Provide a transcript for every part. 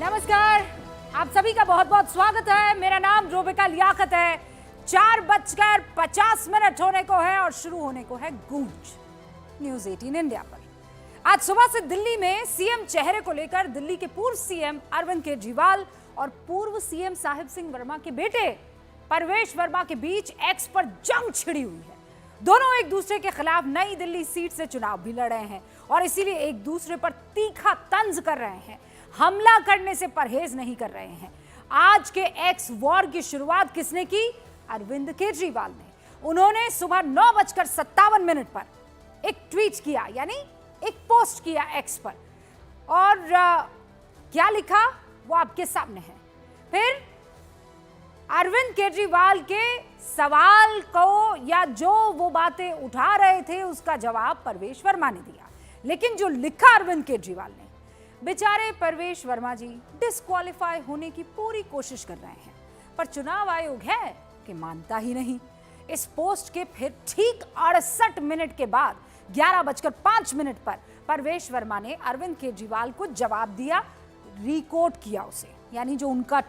नमस्कार, आप सभी का बहुत बहुत स्वागत है। मेरा नाम रोबिका लियाकत है। 4:50 होने को है और शुरू होने को है गूंज न्यूज 18 इंडिया पर। आज सुबह से दिल्ली में सीएम चेहरे को लेकर दिल्ली के पूर्व सीएम अरविंद केजरीवाल और पूर्व सीएम साहिब सिंह वर्मा के बेटे परवेश वर्मा के बीच एक्स पर जंग छिड़ी हुई है। दोनों एक दूसरे के खिलाफ नई दिल्ली सीट से चुनाव भी लड़ रहे हैं और इसीलिए एक दूसरे पर तीखा तंज कर रहे हैं, हमला करने से परहेज नहीं कर रहे हैं। आज के एक्स वॉर की शुरुआत किसने की? अरविंद केजरीवाल ने। उन्होंने सुबह 9:57 पर एक ट्वीट किया, यानी एक पोस्ट किया एक्स पर, और क्या लिखा वो आपके सामने है। फिर अरविंद केजरीवाल के सवाल को या जो वो बातें उठा रहे थे उसका जवाब परवेश वर्मा ने दिया। लेकिन जो लिखा अरविंद केजरीवाल ने, बेचारे परवेश वर्मा जी डिस्क्वालीफाई होने की पूरी कोशिश कर रहे हैं, पर चुनाव आयोग है कि मानता ही नहीं। इस पोस्ट के फिर ठीक 68 मिनट के बाद 11:05 पर परवेश वर्मा ने अरविंद केजरीवाल को जवाब दिया, रिकोट किया उसे, यानी जो उनका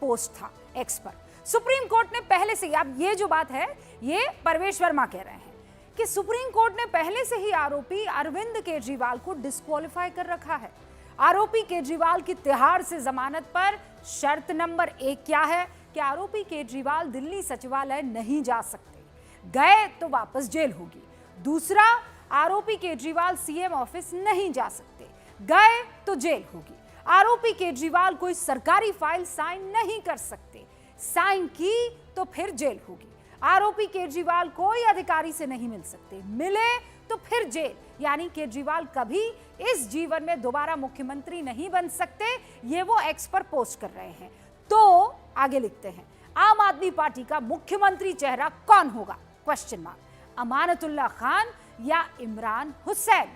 पोस्ट था एक्स पर। सुप्रीम कोर्ट ने पहले से ही, अब ये जो बात है ये परवेश वर्मा कह रहे हैं कि सुप्रीम कोर्ट ने पहले से ही आरोपी अरविंद केजरीवाल को डिस्क्वालीफाई कर रखा है। आरोपी केजरीवाल की तिहाड़ से जमानत पर शर्त नंबर 1 क्या है कि आरोपी केजरीवाल दिल्ली सचिवालय नहीं जा सकते, गए तो वापस जेल होगी। दूसरा, आरोपी केजरीवाल सीएम ऑफिस नहीं जा सकते, गए तो जेल होगी। आरोपी केजरीवाल कोई सरकारी फाइल साइन नहीं कर सकते, साइन की तो फिर जेल होगी। आरोपी केजरीवाल कोई अधिकारी से नहीं मिल सकते, मिले तो फिर जेल, यानी केजरीवाल कभी इस जीवन में दोबारा मुख्यमंत्री नहीं बन सकते। ये वो एक्स पर पोस्ट कर रहे हैं। तो आगे लिखते हैं, आम आदमी पार्टी का मुख्यमंत्री चेहरा कौन होगा? Question mark. अमानतुल्लाह खान या इमरान हुसैन?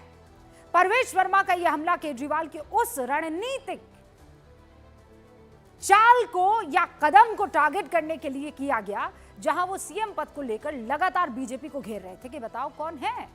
परवेश वर्मा का यह हमला केजरीवाल के उस रणनीतिक चाल को या कदम को टारगेट करने के लिए किया गया जहां वो सीएम पद को लेकर लगातार बीजेपी को घेर रहे थे कि बताओ कौन है,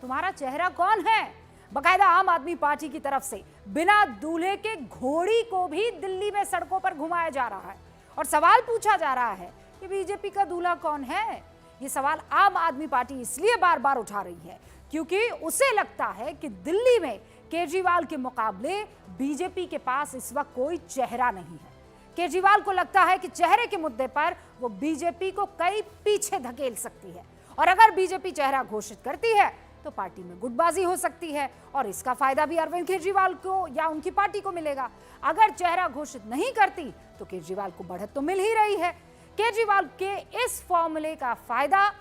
तुम्हारा चेहरा कौन है। बकायदा आम आदमी पार्टी की तरफ से बिना दूल्हे के घोड़ी को भी दिल्ली में सड़कों पर घुमाया जा रहा है और सवाल पूछा जा रहा है कि बीजेपी का दूल्हा कौन है। ये सवाल आम आदमी पार्टी इसलिए बार बार उठा रही है क्योंकि उसे लगता है कि दिल्ली में केजरीवाल के मुकाबले बीजेपी के पास इस वक्त कोई चेहरा नहीं है। केजरीवाल को लगता है कि चेहरे के मुद्दे पर वो बीजेपी को कई पीछे धकेल सकती है और अगर बीजेपी चेहरा घोषित करती है तो पार्टी में गुटबाजी हो सकती है और इसका फायदा भी अरविंद केजरीवाल को या उनकी पार्टी को मिलेगा। अगर चेहरा घोषित नहीं करती तो केजरीवाल को बढ़त तो मिल ही रही है। केजरीवाल के इस फॉर्मूले का फायदा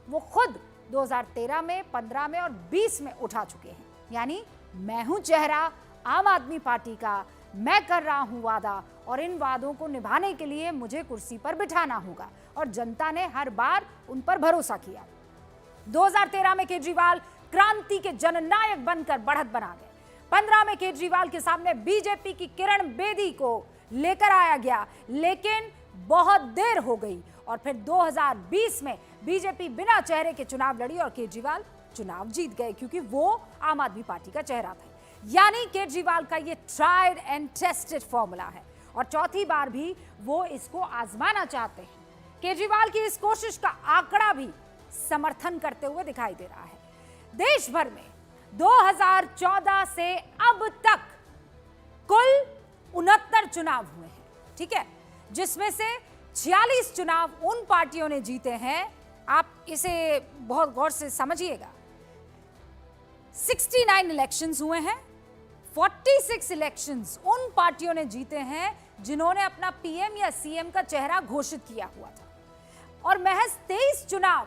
वो खुद 2013 में, 15 में और 20 में उठा चुके हैं, यानी मैं हूं चेहरा आम आदमी पार्टी का, मैं कर रहा हूं वादा और इन वादों को निभाने के लिए मुझे कुर्सी पर बिठाना होगा और जनता ने हर बार उन पर भरोसा किया। 2013 में केजरीवाल क्रांति के जननायक बनकर बढ़त बना गए। 15 में केजरीवाल के सामने बीजेपी की किरण बेदी को लेकर आया गया, लेकिन बहुत देर हो गई और फिर 2020 में बीजेपी बिना चेहरे के चुनाव लड़ी और केजरीवाल चुनाव जीत गए क्योंकि वो आम आदमी पार्टी का चेहरा था। यानी केजरीवाल का ये ट्राइड एंड टेस्टेड फॉर्मूला है और चौथी बार भी वो इसको आजमाना चाहते हैं। केजरीवाल की इस कोशिश का आंकड़ा भी समर्थन करते हुए दिखाई दे रहा है। देश भर में 2014 से अब तक कुल 69 चुनाव हुए हैं, ठीक है, जिसमें से 46 चुनाव उन पार्टियों ने जीते हैं, आप इसे बहुत गौर से समझिएगा। 69 इलेक्शंस हुए हैं, 46 इलेक्शंस उन पार्टियों ने जीते हैं जिन्होंने अपना पीएम या सीएम का चेहरा घोषित किया हुआ था और महज 23 चुनाव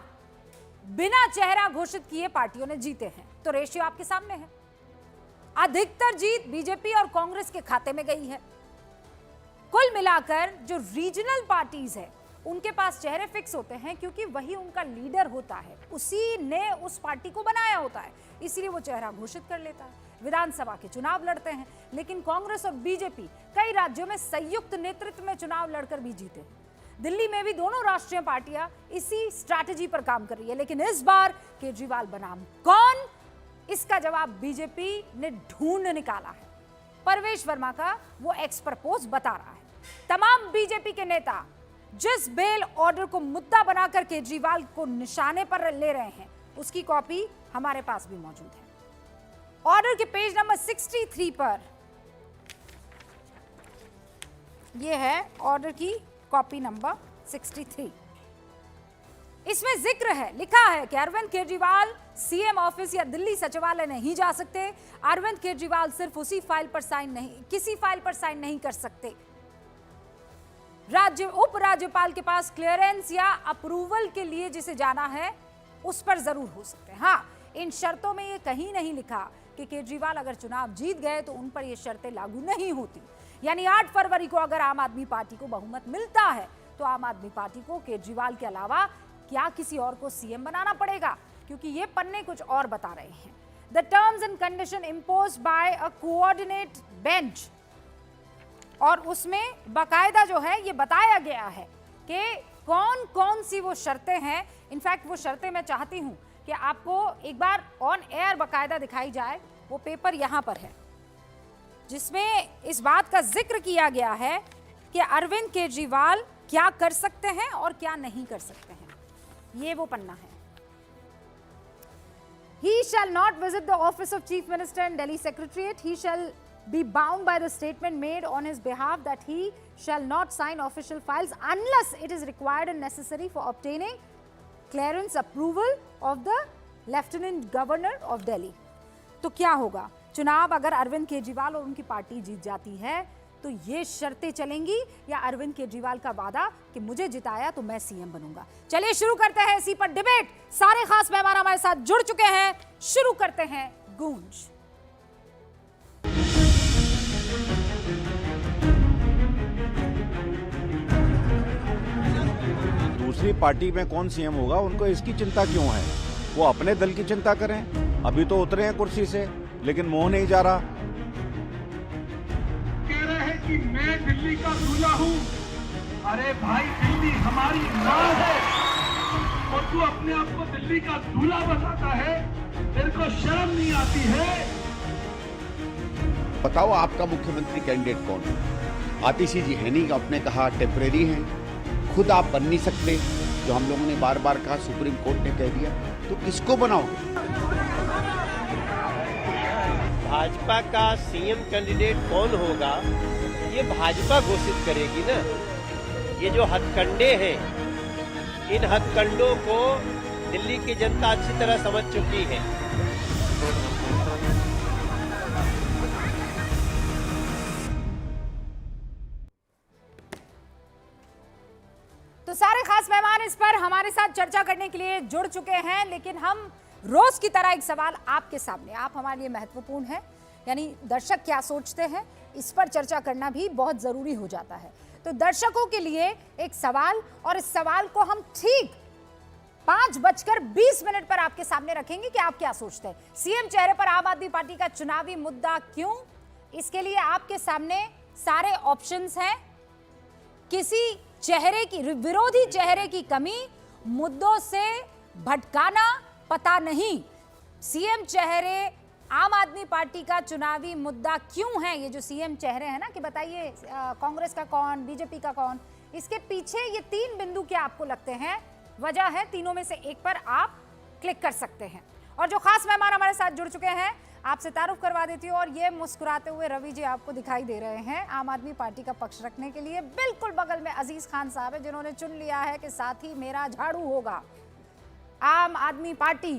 बिना चेहरा घोषित किए पार्टियों ने जीते हैं। तो रेशियो आपके सामने है। अधिकतर जीत बीजेपी और कांग्रेस के खाते में गई है। कुल मिलाकर जो रीजनल पार्टीज है उनके पास चेहरे फिक्स होते हैं क्योंकि वही उनका लीडर होता है, उसी ने उस पार्टी को बनाया होता है, इसलिए वो चेहरा घोषित कर लेता है। विधानसभा के चुनाव लड़ते हैं, लेकिन कांग्रेस और बीजेपी कई राज्यों में संयुक्त नेतृत्व में चुनाव लड़कर भी जीते हैं। दिल्ली में भी दोनों राष्ट्रीय पार्टियां इसी स्ट्रैटेजी पर काम कर रही है, लेकिन इस बार केजरीवाल बनाम कौन, इसका जवाब बीजेपी ने ढूंढ निकाला है। परवेश वर्मा का वो एक्स पर पोस्ट बता रहा है। तमाम बीजेपी के नेता जिस बेल ऑर्डर को मुद्दा बनाकर केजरीवाल को निशाने पर ले रहे हैं, उसकी कॉपी हमारे पास भी मौजूद है। ऑर्डर के पेज नंबर 63 पर यह है ऑर्डर की कॉपी नंबर 63। इसमें जिक्र है, लिखा है कि अरविंद केजरीवाल सीएम ऑफिस या दिल्ली सचिवालय नहीं जा सकते। अरविंद केजरीवाल सिर्फ उसी फाइल पर साइन नहीं, किसी फाइल पर साइन नहीं कर सकते। उपराज्यपाल के पास क्लियरेंस या अप्रूवल के लिए जिसे जाना है उस पर जरूर हो सकते हैं। हाँ, इन शर्तों में ये कहीं नहीं लिखा कि केजरीवाल अगर चुनाव जीत गए तो उन पर ये शर्तें लागू नहीं होती। यानी 8 फरवरी को अगर आम आदमी पार्टी को बहुमत मिलता है तो आम आदमी पार्टी को केजरीवाल के अलावा क्या किसी और को सीएम बनाना पड़ेगा, क्योंकि ये पन्ने कुछ और बता रहे हैं। The terms and condition imposed by a coordinate bench, और उसमें बाकायदा जो है ये बताया गया है कि कौन कौन सी वो शर्तें हैं। इनफैक्ट वो शर्तें मैं चाहती हूं कि आपको एक बार ऑन एयर बाकायदा दिखाई जाए। वो पेपर यहां पर है जिसमें इस बात का जिक्र किया गया है कि अरविंद केजरीवाल क्या कर सकते हैं और क्या नहीं कर सकते हैं। ये वो पन्ना है। He shall not visit the office of Chief Minister and Delhi Secretariat. He shall be bound by the statement made on his behalf that he shall not sign official files unless it is required and necessary for obtaining clearance approval of the Lieutenant Governor of Delhi. तो क्या होगा? चुनाव अगर अरविंद केजरीवाल और उनकी party जीत जाती है तो ये शर्तें चलेंगी, या अरविंद केजरीवाल का वादा कि मुझे जिताया तो मैं सीएम बनूंगा। चलिए शुरू करते हैं इसी पर डिबेट। सारे खास मेहमान हमारे साथ जुड़ चुके हैं। शुरू करते हैं गूंज। दूसरी पार्टी में कौन सीएम होगा उनको इसकी चिंता क्यों है? वो अपने दल की चिंता करें। अभी तो उतरे हैं कुर्सी से, लेकिन मोह नहीं जा रहा। कि मैं दिल्ली का दूल्हा हूँ। अरे भाई, दिल्ली हमारी माँ है और तू अपने आप को दिल्ली का दूल्हा बताता है। तेरे को शर्म नहीं आती है? बताओ आपका मुख्यमंत्री कैंडिडेट कौन है? आतिशी जी है नहीं, आपने कहा टेम्परेरी हैं। खुद आप बन नहीं सकते, जो हम लोगों ने बार बार कहा, सुप्रीम कोर्ट ने कह दिया, तो किसको बनाओगे? भाजपा का सीएम कैंडिडेट कौन होगा ये भाजपा घोषित करेगी ना। ये जो हथकंडे हैं, इन हथकंडों को दिल्ली की जनता अच्छी तरह समझ चुकी है। तो सारे खास मेहमान इस पर हमारे साथ चर्चा करने के लिए जुड़ चुके हैं, लेकिन हम रोज की तरह एक सवाल आपके सामने, आप हमारे लिए महत्वपूर्ण है, यानी दर्शक क्या सोचते हैं इस पर चर्चा करना भी बहुत जरूरी हो जाता है। तो दर्शकों के लिए एक सवाल, और इस सवाल को हम ठीक 5:20 पर आपके सामने रखेंगे कि आप क्या सोचते हैं। सीएम चेहरे पर आम आदमी पार्टी का चुनावी मुद्दा क्यों? इसके लिए आपके सामने सारे ऑप्शंस हैं। किसी चेहरे की, विरोधी चेहरे की कमी, मुद्दों से भटकाना, पता नहीं। सीएम चेहरे आम आदमी पार्टी का चुनावी मुद्दा क्यों है? ये जो सीएम चेहरे हैं ना, कि बताइए कांग्रेस का कौन, बीजेपी का कौन, इसके पीछे ये 3 बिंदु क्या आपको लगते हैं वजह है? तीनों में से एक पर आप क्लिक कर सकते हैं। और जो खास मेहमान हमारे साथ जुड़ चुके हैं, आपसे तारुफ करवा देती हूँ। और ये मुस्कुराते हुए रवि जी आपको दिखाई दे रहे हैं आम आदमी पार्टी का पक्ष रखने के लिए। बिल्कुल बगल में अजीज खान साहब है, जिन्होंने चुन लिया है कि साथी मेरा झाड़ू होगा। आम आदमी पार्टी,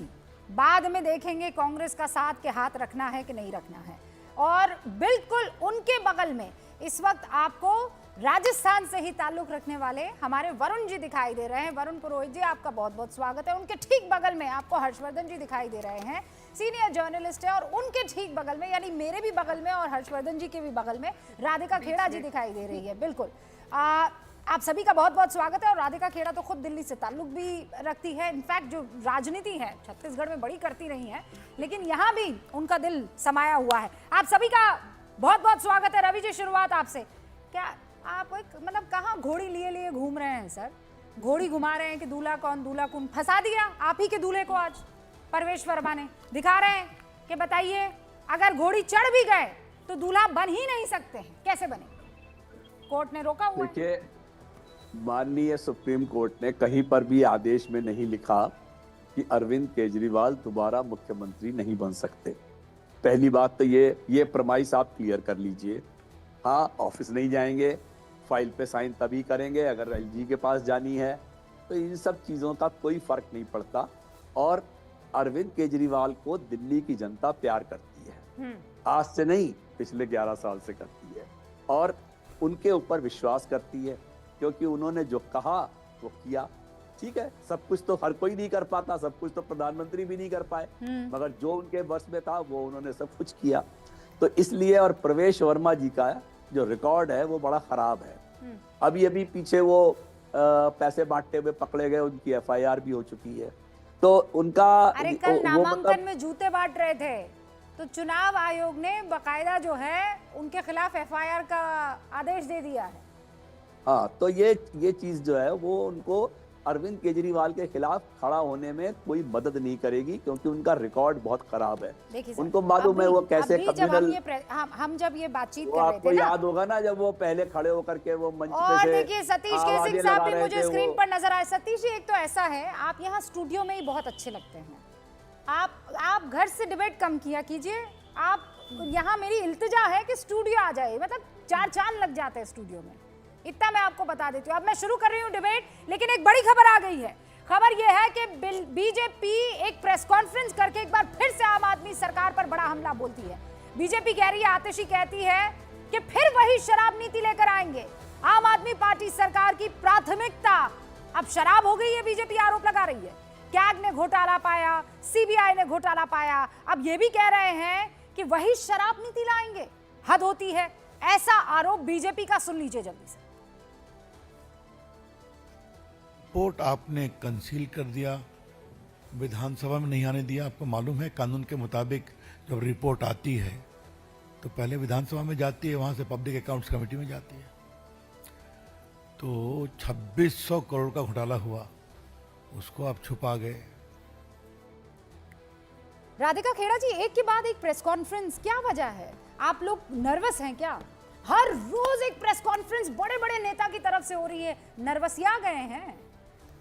बाद में देखेंगे कांग्रेस का साथ के हाथ रखना है कि नहीं रखना है। और बिल्कुल उनके बगल में इस वक्त आपको राजस्थान से ही ताल्लुक रखने वाले हमारे वरुण जी दिखाई दे रहे हैं। वरुण पुरोहित जी, आपका बहुत बहुत स्वागत है। उनके ठीक बगल में आपको हर्षवर्धन जी दिखाई दे रहे हैं, सीनियर जर्नलिस्ट है। और उनके ठीक बगल में, यानी मेरे भी बगल में और हर्षवर्धन जी के भी बगल में, राधिका खेड़ा जी दिखाई दे रही है। बिल्कुल आप सभी का बहुत बहुत स्वागत है। और राधिका खेड़ा तो खुद दिल्ली से ताल्लुक भी रखती है। इनफैक्ट जो राजनीति है छत्तीसगढ़ में बड़ी करती रही है, लेकिन यहाँ भी उनका दिल समाया हुआ है। आप सभी का बहुत बहुत स्वागत है। रवि जी, शुरुआत आपसे। क्या आप एक मतलब कहाँ घोड़ी लिए लिए घूम रहे हैं सर? घोड़ी घुमा रहे हैं कि दूल्हा कौन फंसा दिया आप ही के दूल्हे को आज परवेश वर्मा ने। दिखा रहे हैं कि बताइए, अगर घोड़ी चढ़ भी गए तो दूल्हा बन ही नहीं सकते हैं, कैसे बने? कोर्ट ने रोका हुआ है। देखिए, माननीय सुप्रीम कोर्ट ने कहीं पर भी आदेश में नहीं लिखा कि अरविंद केजरीवाल दोबारा मुख्यमंत्री नहीं बन सकते। पहली बात तो ये प्रमाइस आप क्लियर कर लीजिए। हाँ, ऑफिस नहीं जाएंगे, फाइल पे साइन तभी करेंगे अगर एलजी के पास जानी है, तो इन सब चीजों का कोई फर्क नहीं पड़ता। और अरविंद केजरीवाल को दिल्ली की जनता प्यार करती है, आज से नहीं पिछले 11 साल से करती है, और उनके ऊपर विश्वास करती है, क्योंकि उन्होंने जो कहा वो किया। ठीक है, सब कुछ तो हर कोई नहीं कर पाता, सब कुछ तो प्रधानमंत्री भी नहीं कर पाए, मगर जो उनके बस में था वो उन्होंने सब कुछ किया। तो इसलिए, और प्रवेश वर्मा जी का जो रिकॉर्ड है वो बड़ा खराब है। अभी पीछे वो पैसे बांटते हुए पकड़े गए, उनकी एफआईआर भी हो चुकी है। तो उनका अरे कल नामांकन में जूते बांट रहे थे, तो चुनाव आयोग ने बकायदा जो है उनके खिलाफ एफआईआर का आदेश दे दिया है। हाँ, तो ये चीज जो है वो उनको अरविंद केजरीवाल के खिलाफ खड़ा होने में कोई मदद नहीं करेगी, क्योंकि उनका रिकॉर्ड बहुत खराब है। उनको मालूम है वो कैसे कम्युनल, हम जब ये बातचीत वो कर रहे आपको थे ना, याद होगा ना, जब वो पहले खड़े होकर के वो मंच पे और से देखिए सतीश के आवाजें सिंह साहब लगा भी रहे मुझे थे, स्क्रीन वो- पर नजर आए। सतीश जी, एक तो ऐसा है, आप यहाँ स्टूडियो में ही बहुत अच्छे लगते हैं। आप घर से डिबेट कम किया कीजिए। आप यहाँ मेरी इल्तिजा है कि स्टूडियो आ जाए, मतलब 4 चांद लग जाते हैं स्टूडियो में, इतना मैं आपको बता देती हूँ। अब मैं शुरू कर रही हूँ डिबेट, लेकिन एक बड़ी खबर आ गई है। खबर यह है कि बीजेपी एक प्रेस कॉन्फ्रेंस करके एक बार फिर से आम आदमी सरकार पर बड़ा हमला बोलती है। बीजेपी कह रही है, आतिशी कहती है कि फिर वही शराब नीति लेकर आएंगे। आम आदमी पार्टी सरकार की प्राथमिकता अब शराब हो गई है, बीजेपी आरोप लगा रही है। कैग ने घोटाला पाया, सीबीआई ने घोटाला पाया, अब ये भी कह रहे हैं कि वही शराब नीति लाएंगे। हद होती है, ऐसा आरोप बीजेपी का। सुन लीजिए जल्दी से। रिपोर्ट आपने कंसील कर दिया, विधानसभा में नहीं आने दिया। आपको मालूम है कानून के मुताबिक जब रिपोर्ट आती है तो पहले विधानसभा में जाती है, वहां से पब्लिक अकाउंट्स कमेटी में जाती है। तो 2600 करोड़ का घोटाला हुआ, उसको आप छुपा गए। राधिका खेड़ा जी, एक के बाद एक प्रेस कॉन्फ्रेंस, क्या वजह है? आप लोग नर्वस हैं क्या? हर रोज एक प्रेस कॉन्फ्रेंस बड़े बड़े नेता की तरफ से हो रही है, नर्वसिया गए हैं?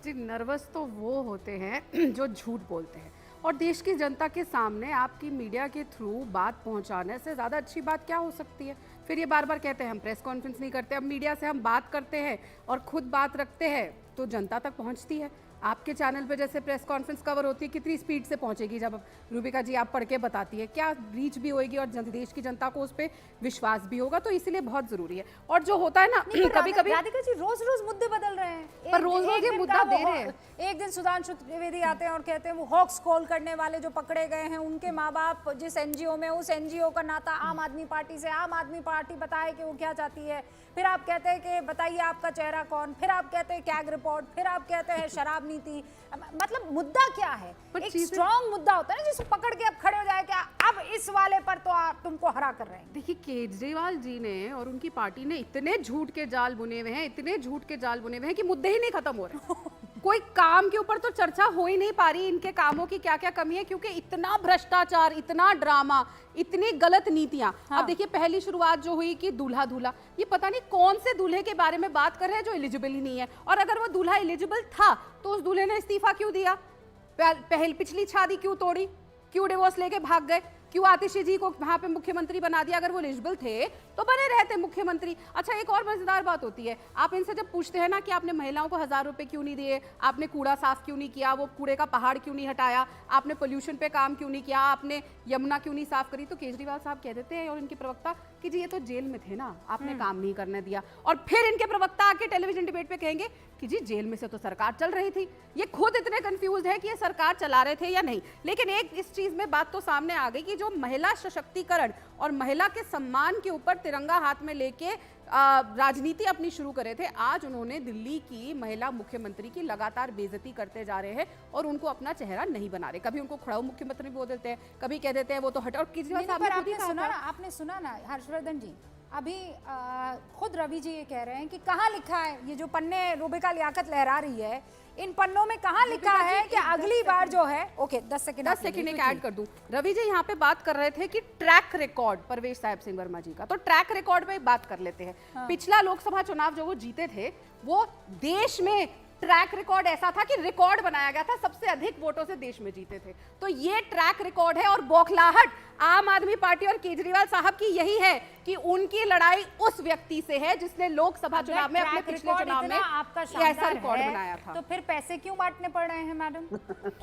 जी, नर्वस तो वो होते हैं जो झूठ बोलते हैं, और देश की जनता के सामने आपकी मीडिया के थ्रू बात पहुंचाने से ज़्यादा अच्छी बात क्या हो सकती है? फिर ये बार बार कहते हैं हम प्रेस कॉन्फ्रेंस नहीं करते। अब मीडिया से हम बात करते हैं और खुद बात रखते हैं तो जनता तक पहुंचती है। आपके चैनल पे जैसे प्रेस कॉन्फ्रेंस कवर होती है, कितनी स्पीड से पहुंचेगी? जब रूबिका जी आप पढ़ के बताती है, क्या रीच भी होगी और देश की जनता को उस पर विश्वास भी होगा। तो इसलिए बहुत जरूरी है। और जो होता है ना, कभी कभी राधिका जी, रोज रोज मुद्दे बदल रहे हैं, पर रोज रोज ये मुद्दा दे रहे हैं। एक दिन सुधांशु त्रिवेदी आते हैं और कहते हैं वो हॉक्स कॉल करने वाले जो पकड़े गए हैं, उनके माँ बाप जिस एनजीओ में, उस एनजीओ का नाता आम आदमी पार्टी से, आम आदमी पार्टी बताए कि वो क्या चाहती है। फिर आप कहते हैं कि बताइए आपका चेहरा कौन, फिर आप कहते हैं कैग रिपोर्ट, फिर आप कहते हैं शराब नीति। मतलब मुद्दा क्या है? एक स्ट्रॉन्ग मुद्दा होता है जिसको पकड़ के अब खड़े हो जाए, क्या अब इस वाले पर तो आप तुमको हरा कर रहे हैं। देखिए, केजरीवाल जी ने और उनकी पार्टी ने इतने झूठ के जाल बुने हुए हैं, इतने झूठ के जाल बुने हुए हैं कि मुद्दे ही नहीं खत्म हो रहे। कोई काम के ऊपर तो चर्चा हो ही नहीं पा रही, इनके कामों की क्या क्या कमी है, क्योंकि इतना भ्रष्टाचार, इतना ड्रामा, इतनी गलत नीतियां। हाँ। अब देखिए, पहली शुरुआत जो हुई कि दूल्हा दूल्हा, ये पता नहीं कौन से दूल्हे के बारे में बात कर रहे हैं जो एलिजिबल ही नहीं है। और अगर वो दूल्हा एलिजिबल था तो उस दूल्हे ने इस्तीफा क्यों दिया? पिछली शादी क्यों तोड़ी? क्यों डिवोर्स लेके भाग गए? क्यों आतिशी जी को वहां पे मुख्यमंत्री बना दिया? अगर वो एलिजिबल थे तो बने रहते मुख्यमंत्री। अच्छा, एक और मजेदार बात होती है, आप इनसे जब पूछते हैं ना कि आपने महिलाओं को 1000 रुपए क्यों नहीं दिए, आपने कूड़ा साफ क्यों नहीं किया, वो कूड़े का पहाड़ क्यों नहीं हटाया, आपने पोल्यूशन पे काम क्यों नहीं किया, आपने यमुना क्यों नहीं साफ करी, तो केजरीवाल साहब कह देते हैं और इनके प्रवक्ता कि जी ये तो जेल में थे ना, आपने काम नहीं करने दिया। और फिर इनके प्रवक्ता आके टेलीविजन डिबेट पे कहेंगे कि जी जेल में से तो सरकार चल रही थी। ये खुद इतने कंफ्यूज है कि ये सरकार चला रहे थे या नहीं। लेकिन एक इस चीज में बात तो सामने आ गई कि जो महिला सशक्तिकरण और महिला के सम्मान के ऊपर तिरंगा हाथ में लेके राजनीति अपनी शुरू करे थे, आज उन्होंने दिल्ली की महिला मुख्यमंत्री की लगातार बेइज्जती करते जा रहे हैं और उनको अपना चेहरा नहीं बना रहे। कभी उनको खड़ाऊ मुख्यमंत्री बोल देते हैं, कभी कह देते हैं वो तो हट। और केजरीवाल साहब ने आपने सुना ना हर्षवर्धन जी, अभी खुद रवि जी ये कह रहे हैं कि कहाँ लिखा है, ये जो पन्ने रूबिका लियाकत लहरा रही है, इन पन्नों में कहाँ लिखा है कि अगली बार जो है, ओके 10 सेकंड एक ऐड कर दूं। रवि जी यहाँ पे बात कर रहे थे कि ट्रैक रिकॉर्ड परवेश साहिब सिंह वर्मा जी का, तो ट्रैक रिकॉर्ड पे बात कर लेते हैं। पिछला लोकसभा चुनाव जो वो जीते थे, वो देश में ट्रैक रिकॉर्ड ऐसा था कि रिकॉर्ड बनाया गया था, सबसे अधिक वोटों से देश में जीते थे। तो ये ट्रैक रिकॉर्ड है और बौखलाहट आम आदमी पार्टी और केजरीवाल साहब की यही है कि उनकी लड़ाई उस व्यक्ति से है जिसने लोकसभा चुनाव में अपने पिछले चुनाव में आपका ऐसा रिकॉर्ड बनाया था। तो फिर पैसे क्यों बांटने पड़ रहे हैं मैडम?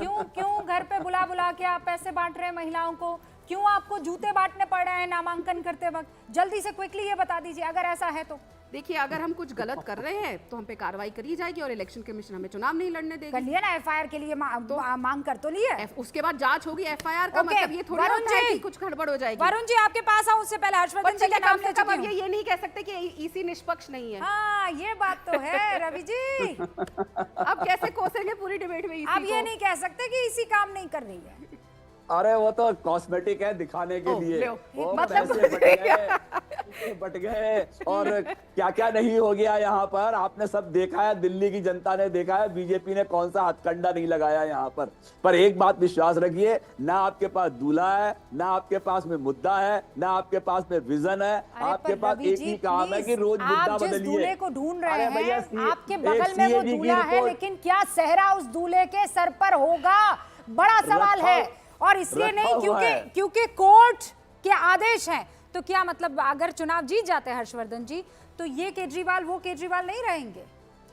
क्यों घर पे बुला बुला के आप पैसे बांट रहे हैं महिलाओं को? क्यों आपको जूते बांटने पड़ रहे हैं नामांकन करते वक्त? जल्दी से क्विकली ये बता दीजिए अगर ऐसा है तो। देखिए, अगर हम कुछ गलत कर रहे हैं तो हम पे कार्रवाई करी जाएगी और इलेक्शन कमीशन हमें चुनाव नहीं लड़ने देगी। कर लिया ना एफआईआर के लिए मांग कर तो लिए, उसके बाद जांच होगी एफआईआर का। मतलब ये थोड़ा होता है कि कुछ गड़बड़ हो जाएगी। वरुण जी आपके पास आऊं उससे पहले हर्षवर्धन जी का नाम ले चुकी हूं। ये नहीं कह सकते कि ईसी निष्पक्ष नहीं है। हाँ, ये बात तो है रवि जी। अब कैसे कोसेंगे पूरी डिबेट में ईसी अब ये नहीं कह सकते कि ईसी काम नहीं कर रही है। अरे वो तो कॉस्मेटिक है दिखाने के लिए, वो मतलब बट गए और क्या क्या नहीं हो गया यहाँ पर। आपने सब देखा है, दिल्ली की जनता ने देखा है, बीजेपी ने कौन सा हथकंडा नहीं लगाया यहाँ पर एक बात विश्वास रखिए, ना आपके पास दूल्हा है, ना आपके पास में मुद्दा है, ना आपके पास में विजन है। आपके पास एक ही काम है कि रोज मुद्दा बदलिए। दूल्हे को ढूंढ रहे हैं, आपके बगल में वो दूल्हा है, लेकिन क्या सेहरा उस दूल्हे के सर पर होगा, बड़ा सवाल है। और इसलिए नहीं क्योंकि कोर्ट के आदेश हैं। तो क्या मतलब अगर चुनाव जीत जाते हैं हर्षवर्धन जी, तो ये केजरीवाल वो केजरीवाल नहीं रहेंगे,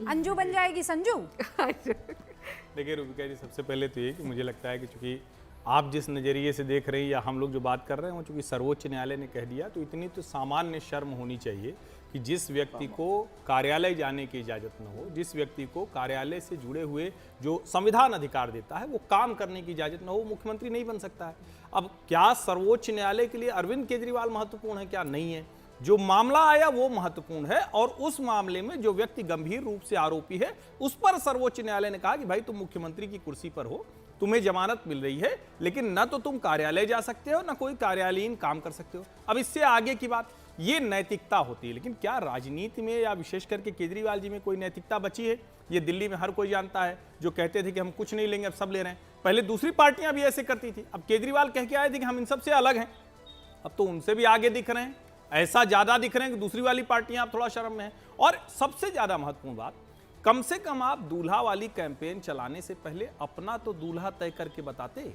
अंजू बन जाएगी संजू। देखिए रूबिका जी, सबसे पहले तो ये कि मुझे लगता है कि चूंकि आप जिस नज़रिए से देख रहे हैं या हम लोग जो बात कर रहे हैं वो चूंकि सर्वोच्च न्यायालय ने कह दिया, तो इतनी तो सामान्य शर्म होनी चाहिए कि जिस व्यक्ति को कार्यालय जाने की इजाज़त न हो, जिस व्यक्ति को कार्यालय से जुड़े हुए जो संविधान अधिकार देता है वो काम करने की इजाज़त न हो, मुख्यमंत्री नहीं बन सकता है। अब क्या सर्वोच्च न्यायालय के लिए अरविंद केजरीवाल महत्वपूर्ण है, क्या नहीं है? जो मामला आया वो महत्वपूर्ण है और उस मामले में जो व्यक्ति गंभीर रूप से आरोपी है उस पर सर्वोच्च न्यायालय ने कहा कि भाई तुम मुख्यमंत्री की कुर्सी पर हो, तुम्हें जमानत मिल रही है, लेकिन न तो तुम कार्यालय जा सकते हो न कोई कार्यालयीन काम कर सकते हो। अब इससे आगे की बात, ये नैतिकता होती है, लेकिन क्या राजनीति में या विशेष करके केजरीवाल जी में कोई नैतिकता बची है? ये दिल्ली में हर कोई जानता है, जो कहते थे कि हम कुछ नहीं लेंगे अब सब ले रहे हैं। पहले दूसरी पार्टियां भी ऐसे करती थी, अब केजरीवाल कह के आए थे कि हम इन सबसे अलग हैं, अब तो उनसे भी आगे दिख रहे हैं, ऐसा ज्यादा दिख रहे हैं कि दूसरी वाली पार्टियां अब थोड़ा शर्म में हैं। और सबसे ज्यादा महत्वपूर्ण बात, कम से कम आप दूल्हा वाली कैंपेन चलाने से पहले अपना तो दूल्हा तय करके बताते।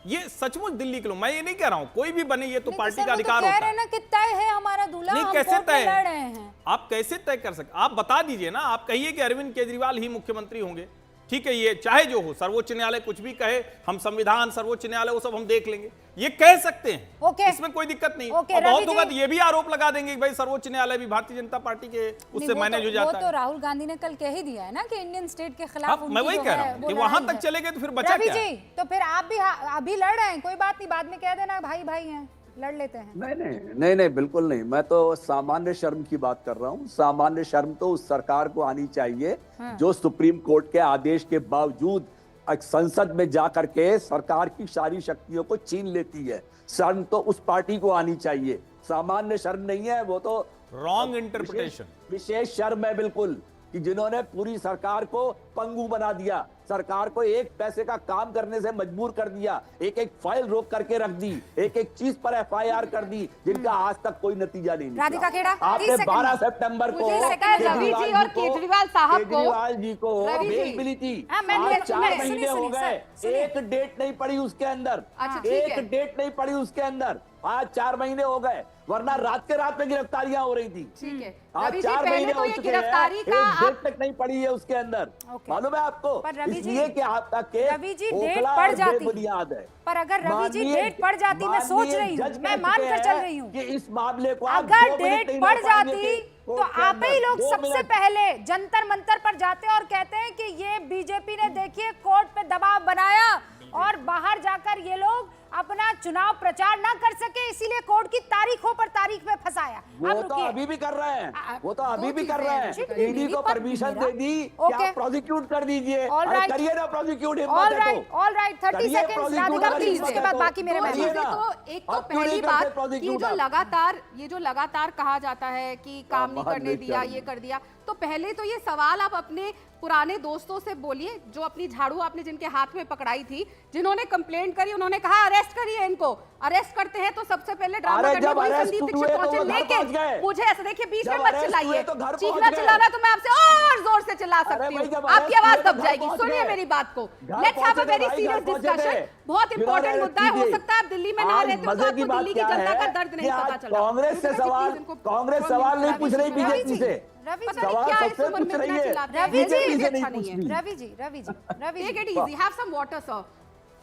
ये सचमुच दिल्ली के लोग, मैं ये नहीं कह रहा हूं कोई भी बने, ये तो पार्टी का अधिकार होता है ना कि तय है हमारा दूल्हा, नहीं हम कैसे कोर्ट में तय लड़ रहे हैं। आप कैसे तय कर सकते? आप बता दीजिए ना, आप कहिए कि अरविंद केजरीवाल ही मुख्यमंत्री होंगे, ठीक है, ये चाहे जो हो, सर्वोच्च न्यायालय कुछ भी कहे, हम संविधान सर्वोच्च न्यायालय वो सब हम देख लेंगे, ये कह सकते हैं। ओके, इसमें कोई दिक्कत नहीं। ओके, और बहुत होगा तो ये भी आरोप लगा देंगे कि भाई सर्वोच्च न्यायालय भी भारतीय जनता पार्टी के उससे मैनेज हो जाता है। वो तो राहुल गांधी ने कल कह ही दिया है ना कि इंडियन स्टेट के खिलाफ मैं वही कह रहा हूँ कि वहां तक चले गए तो फिर बचा क्या? जी, तो फिर आप भी अभी लड़ रहे हैं, कोई बात नहीं, बाद में कह देना भाई भाई हैं, लड़ लेते हैं। नहीं, बिल्कुल नहीं। मैं तो सामान्य शर्म की बात कर रहा हूँ। सामान्य शर्म तो उस सरकार को आनी चाहिए जो सुप्रीम कोर्ट के आदेश के बावजूद संसद में जाकर के सरकार की सारी शक्तियों को छीन लेती है। शर्म तो उस पार्टी को आनी चाहिए, सामान्य शर्म नहीं है। वो तो रॉन्ग इंटरप्रिटेशन, विशेष शर्म है बिल्कुल, कि जिन्होंने पूरी सरकार को पंगु बना दिया, सरकार को एक पैसे का काम करने से मजबूर कर दिया, एक एक फाइल रोक करके रख दी, एक एक चीज पर एफआईआर कर दी, जिनका आज तक कोई नतीजा नहीं निकला। राधिका खेड़ा, आपने 12 सितंबर को रवि जी और केजरीवाल साहब को, केजरीवाल जी को बेल मिली थी। आज 4 महीने हो गए, एक डेट नहीं पड़ी उसके अंदर, एक डेट नहीं पड़ी उसके अंदर, आज 4 महीने हो गए, वरना रात के रात में गिरफ्तारियां हो रही थी। ठीक है, आज 4 महीने हो चुके हैं, एक डेट तक नहीं पड़ी है उसके अंदर। मालूम है आपको? इसलिए कि आपका केस डेट पड़ जाती बुनियाद है। पर अगर रवि जी डेट पड़ जाती, मैं सोच रही हूँ, मैं मान कर चल रही हूँ कि इस मामले को अगर डेट पड़ जाती तो आप ही लोग सबसे पहले जंतर मंतर पर जाते और कहते हैं कि ये बीजेपी ने देखिए कोर्ट पे दबाव बनाया और बाहर जाकर ये लोग अपना चुनाव प्रचार ना कर सके, इसीलिए कोर्ट की तारीखों पर तारीख में फंसाया। वो तो रुकिए। अभी भी कर रहे हैं, वो तो अभी दो भी कर चीजें रहे हैं, हैं। ईडी को परमिशन दे दी कि ओके। आप प्रोसिक्यूट कर दीजिए। All अरे right. करिए ना prosecute, all right, all right, 30 करिए सेकंड्स prosecute राधिका अगर प्लीज, हिम्मत उसके है बाद तो। बाकी मेरे दो करिए मैसेज। चीजें ना। तो एक तो अब क्यों पहली नहीं बात करते prosecute कि आप? ये जो लगातार कहा जाता है कि काम नहीं बाहर करने नहीं दिया, करनी। ये कर दिया, तो पहले तो ये सवाल आप अपने पुराने दोस्तों से बोलिए जो अपनी झाड़ू आपने जिनके हाथ में पकड़ाई थी, जिन्होंने कंप्लेंट करी, उन्होंने कहा अरेस्ट करिए इनको। अरेस्ट करते हैं तो सबसे पहले ड्रामा अरे करने जब वही arrest संदीप हुए दीक्षित तो पहुंचे, वो घर पहुंच लेकिन गए। मुझे ऐसा देखिए बीच में जब मत arrest चिल्लाइए। हुए तो घर पहुंच चीखना गए। चिल्लाना तो मैं आपसे और जोर से चिल्ला अरे सकती भाई, हूँ, जब आपकी arrest आवाज हुए तो दब घर जाएगी। पहुंच सुनिए गए। मेरी बात को। घर लेट्स हैव अ पहुंचे थे वेरी भाई, सीरियस घर पहुंचे डिस्कशन। थे। बहुत बिना इंपॉर्टेंट arrest मुद्दा है, हो कीजिए। सकता है आप दिल्ली में ना आज रहते हो तो मजे की आपको बात दिल्ली की क्या जनता है का दर्द नहीं कि पता आज चला। कांग्रेस से रुबिका जी, सवाल, please इनको कांग्रेस थोड़ा सवाल नहीं रवि पूछ जी, रही बीजेपी से। रवि जी, पता नहीं क्या सवाल इस सबसे उम्र में पूछ इतना रही है। चिल्लाते हैं। रवि जी, बीजेपी से अच्छा नहीं नहीं पूछ है। रही। Ravi ji, Ravi ji, Ravi take ji, it easy, have some water sir.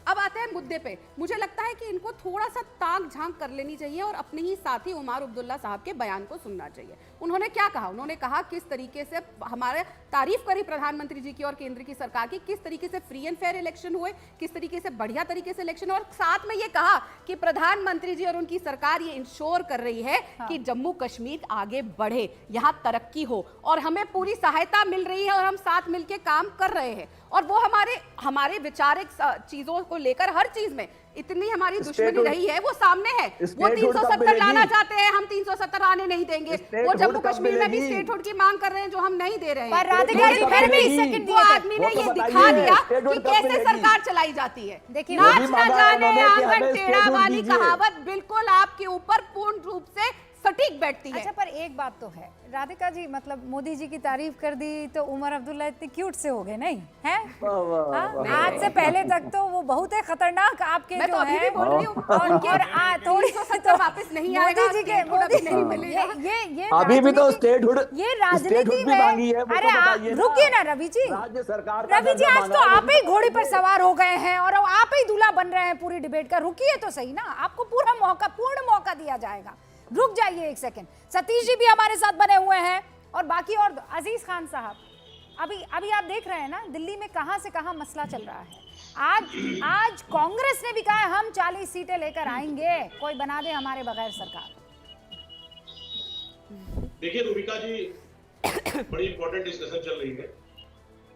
अब आते हैं मुद्दे पे। मुझे लगता है कि इनको थोड़ा सा ताक झांक कर लेनी चाहिए और अपने ही साथी उमर अब्दुल्ला साहब के बयान को सुनना चाहिए। उन्होंने क्या कहा? उन्होंने कहा किस तरीके से हमारे तारीफ करी प्रधानमंत्री जी की और केंद्र की सरकार की, किस तरीके से फ्री एंड फेयर इलेक्शन हुए, किस तरीके से बढ़िया तरीके से इलेक्शन, और साथ में ये कहा कि प्रधानमंत्री जी और उनकी सरकार ये इंश्योर कर रही है कि जम्मू कश्मीर आगे बढ़े, यहाँ तरक्की हो, और हमें पूरी सहायता मिल रही है और हम साथ मिलकर काम कर रहे हैं। और वो हमारे विचारिक चीजों को लेकर हर चीज में इतनी हमारी दुश्मनी रही है, वो सामने है। वो 370 लाना चाहते हैं, हम 370 आने नहीं देंगे। वो जम्मू कश्मीर में भी स्टेटहुड की मांग कर रहे हैं जो हम नहीं दे रहे हैं। पर राधिका जी फिर भी लेकिन वो आदमी ने ये दिखा दिया कि कैसे सरकार चलाई जाती है। देखिए, नाच ना जाने कि आंगन हमें टेढ़ा स्टेटहुड वाली दीजिए। कहावत बिल्कुल आपके ऊपर पूर्ण रूप से सटीक बैठती है। अच्छा, पर एक बात तो है राधिका जी, मतलब मोदी जी की तारीफ कर दी तो उमर अब्दुल्ला इतने क्यूट से हो गए, नहीं है? आज से पहले तक तो वो बहुत है खतरनाक आपके मैं जो तो अभी भी है, बोल रही हूँ। और थोड़ी 370 वापस नहीं आएगा, मोदी जी के स्टेटहुड अभी नहीं मिलेगा। ये अभी भी तो राजनीति- स्टेटहुड, ये स्टेटहुड राजनीति भी मांगी है, में, वो तो अरे बताइए ना। रुकिए ना रवि जी, राज्य सरकार का रवि जी दर्जा आज तो मांगा है, आप ही घोड़ी पर सवार हो गए हैं और आप ही दूल्हा बन रहे हैं पूरी डिबेट का। रुकिए तो सही ना, आपको पूर्ण मौका दिया जाएगा। रुक जाइए एक सेकंड। सतीश जी भी हमारे साथ बने हुए हैं और बाकी और अजीज खान साहब, अभी आप देख रहे हैं ना दिल्ली में कहां से कहां मसला चल रहा है। आज कांग्रेस ने भी कहा है हम 40 सीटें लेकर आएंगे, कोई बना दे हमारे बगैर सरकार। देखिए रूबिका जी, बड़ी इंपॉर्टेंट डिस्कशन चल रही है।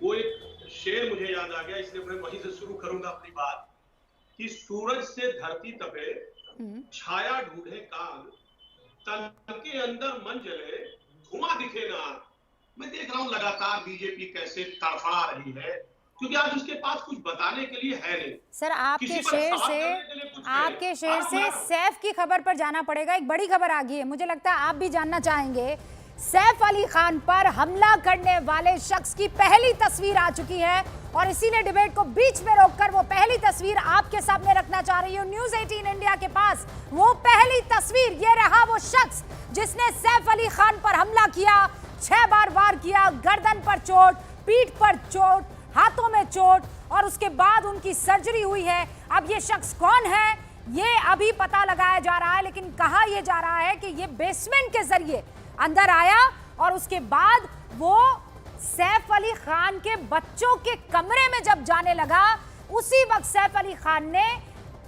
वो एक शेर मुझे याद आ गया, इसलिए मैं वहीं से शुरू करूंगा अपनी बात कि सूरज से धरती तपे, छाया ढूंढे काग, तन के अंदर मन जले, धुआं दिखे ना। मैं देख रहा हूं लगातार बीजेपी कैसे तड़फड़ा रही है, क्योंकि आज उसके पास कुछ बताने के लिए है नहीं। सर आपके किसी पर शेर सवाल से करने के लिए कुछ है। आज मैं- सैफ की खबर पर जाना पड़ेगा। एक बड़ी खबर आ गई है, मुझे लगता है आप भी जानना चाहेंगे। सैफ अली खान पर हमला करने वाले शख्स की पहली तस्वीर आ चुकी है और इसीलिए डिबेट को बीच में रोककर वो पहली तस्वीर आपके सामने रखना चाह रही हूं। न्यूज़ 18 इंडिया के पास वो पहली तस्वीर, ये रहा वो शख्स जिसने सैफ अली खान पर हमला किया। 6 बार वार किया, गर्दन पर चोट, पीठ पर चोट, हाथों में चोट, और उसके बाद उनकी सर्जरी हुई है। अब ये शख्स कौन है ये अभी पता लगाया जा रहा है, लेकिन कहा यह जा रहा है कि ये बेसमेंट के जरिए अंदर आया और उसके बाद वो सैफ अली खान के बच्चों के कमरे में जब जाने लगा, उसी वक्त सैफ अली खान ने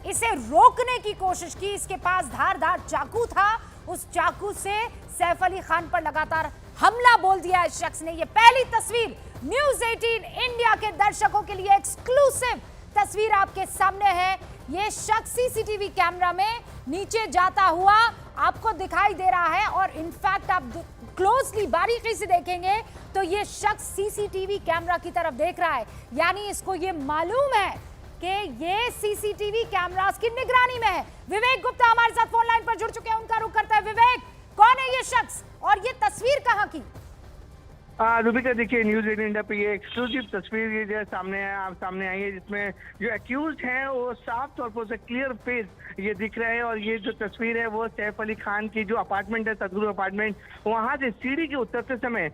इसे रोकने की कोशिश की। इसके पास धारदार चाकू था, उस चाकू से सैफ अली खान पर लगातार हमला बोल दिया इस शख्स ने। ये पहली तस्वीर न्यूज़ 18 इंडिया के दर्शकों के लिए एक्सक्लूसिव तस्वीर आपके सामने है। ये शख्स सीसीटीवी कैमरा में नीचे जाता हुआ आपको दिखाई दे रहा है और इनफैक्ट आप क्लोजली बारीकी से देखेंगे तो ये शख्स सीसीटीवी कैमरा की तरफ देख रहा है, यानी इसको ये मालूम है कि ये सीसीटीवी कैमरास की निगरानी में है। विवेक गुप्ता हमारे साथ फोन लाइन पर जुड़ चुके हैं, उनका रुख करता है। विवेक, कौन है ये शख्स और ये तस्वीर कहां की? रूबिका देखिए, न्यूज़ 18 इंडिया पे ये एक्सक्लूसिव तस्वीर ये जो सामने आई है, जिसमें जो एक्यूज हैं वो साफ तौर पर क्लियर फेस ये दिख रहा है। और ये जो तस्वीर है वो सैफ अली खान की जो अपार्टमेंट है, सदगुरु अपार्टमेंट, वहाँ से सीढ़ी के उतरते समय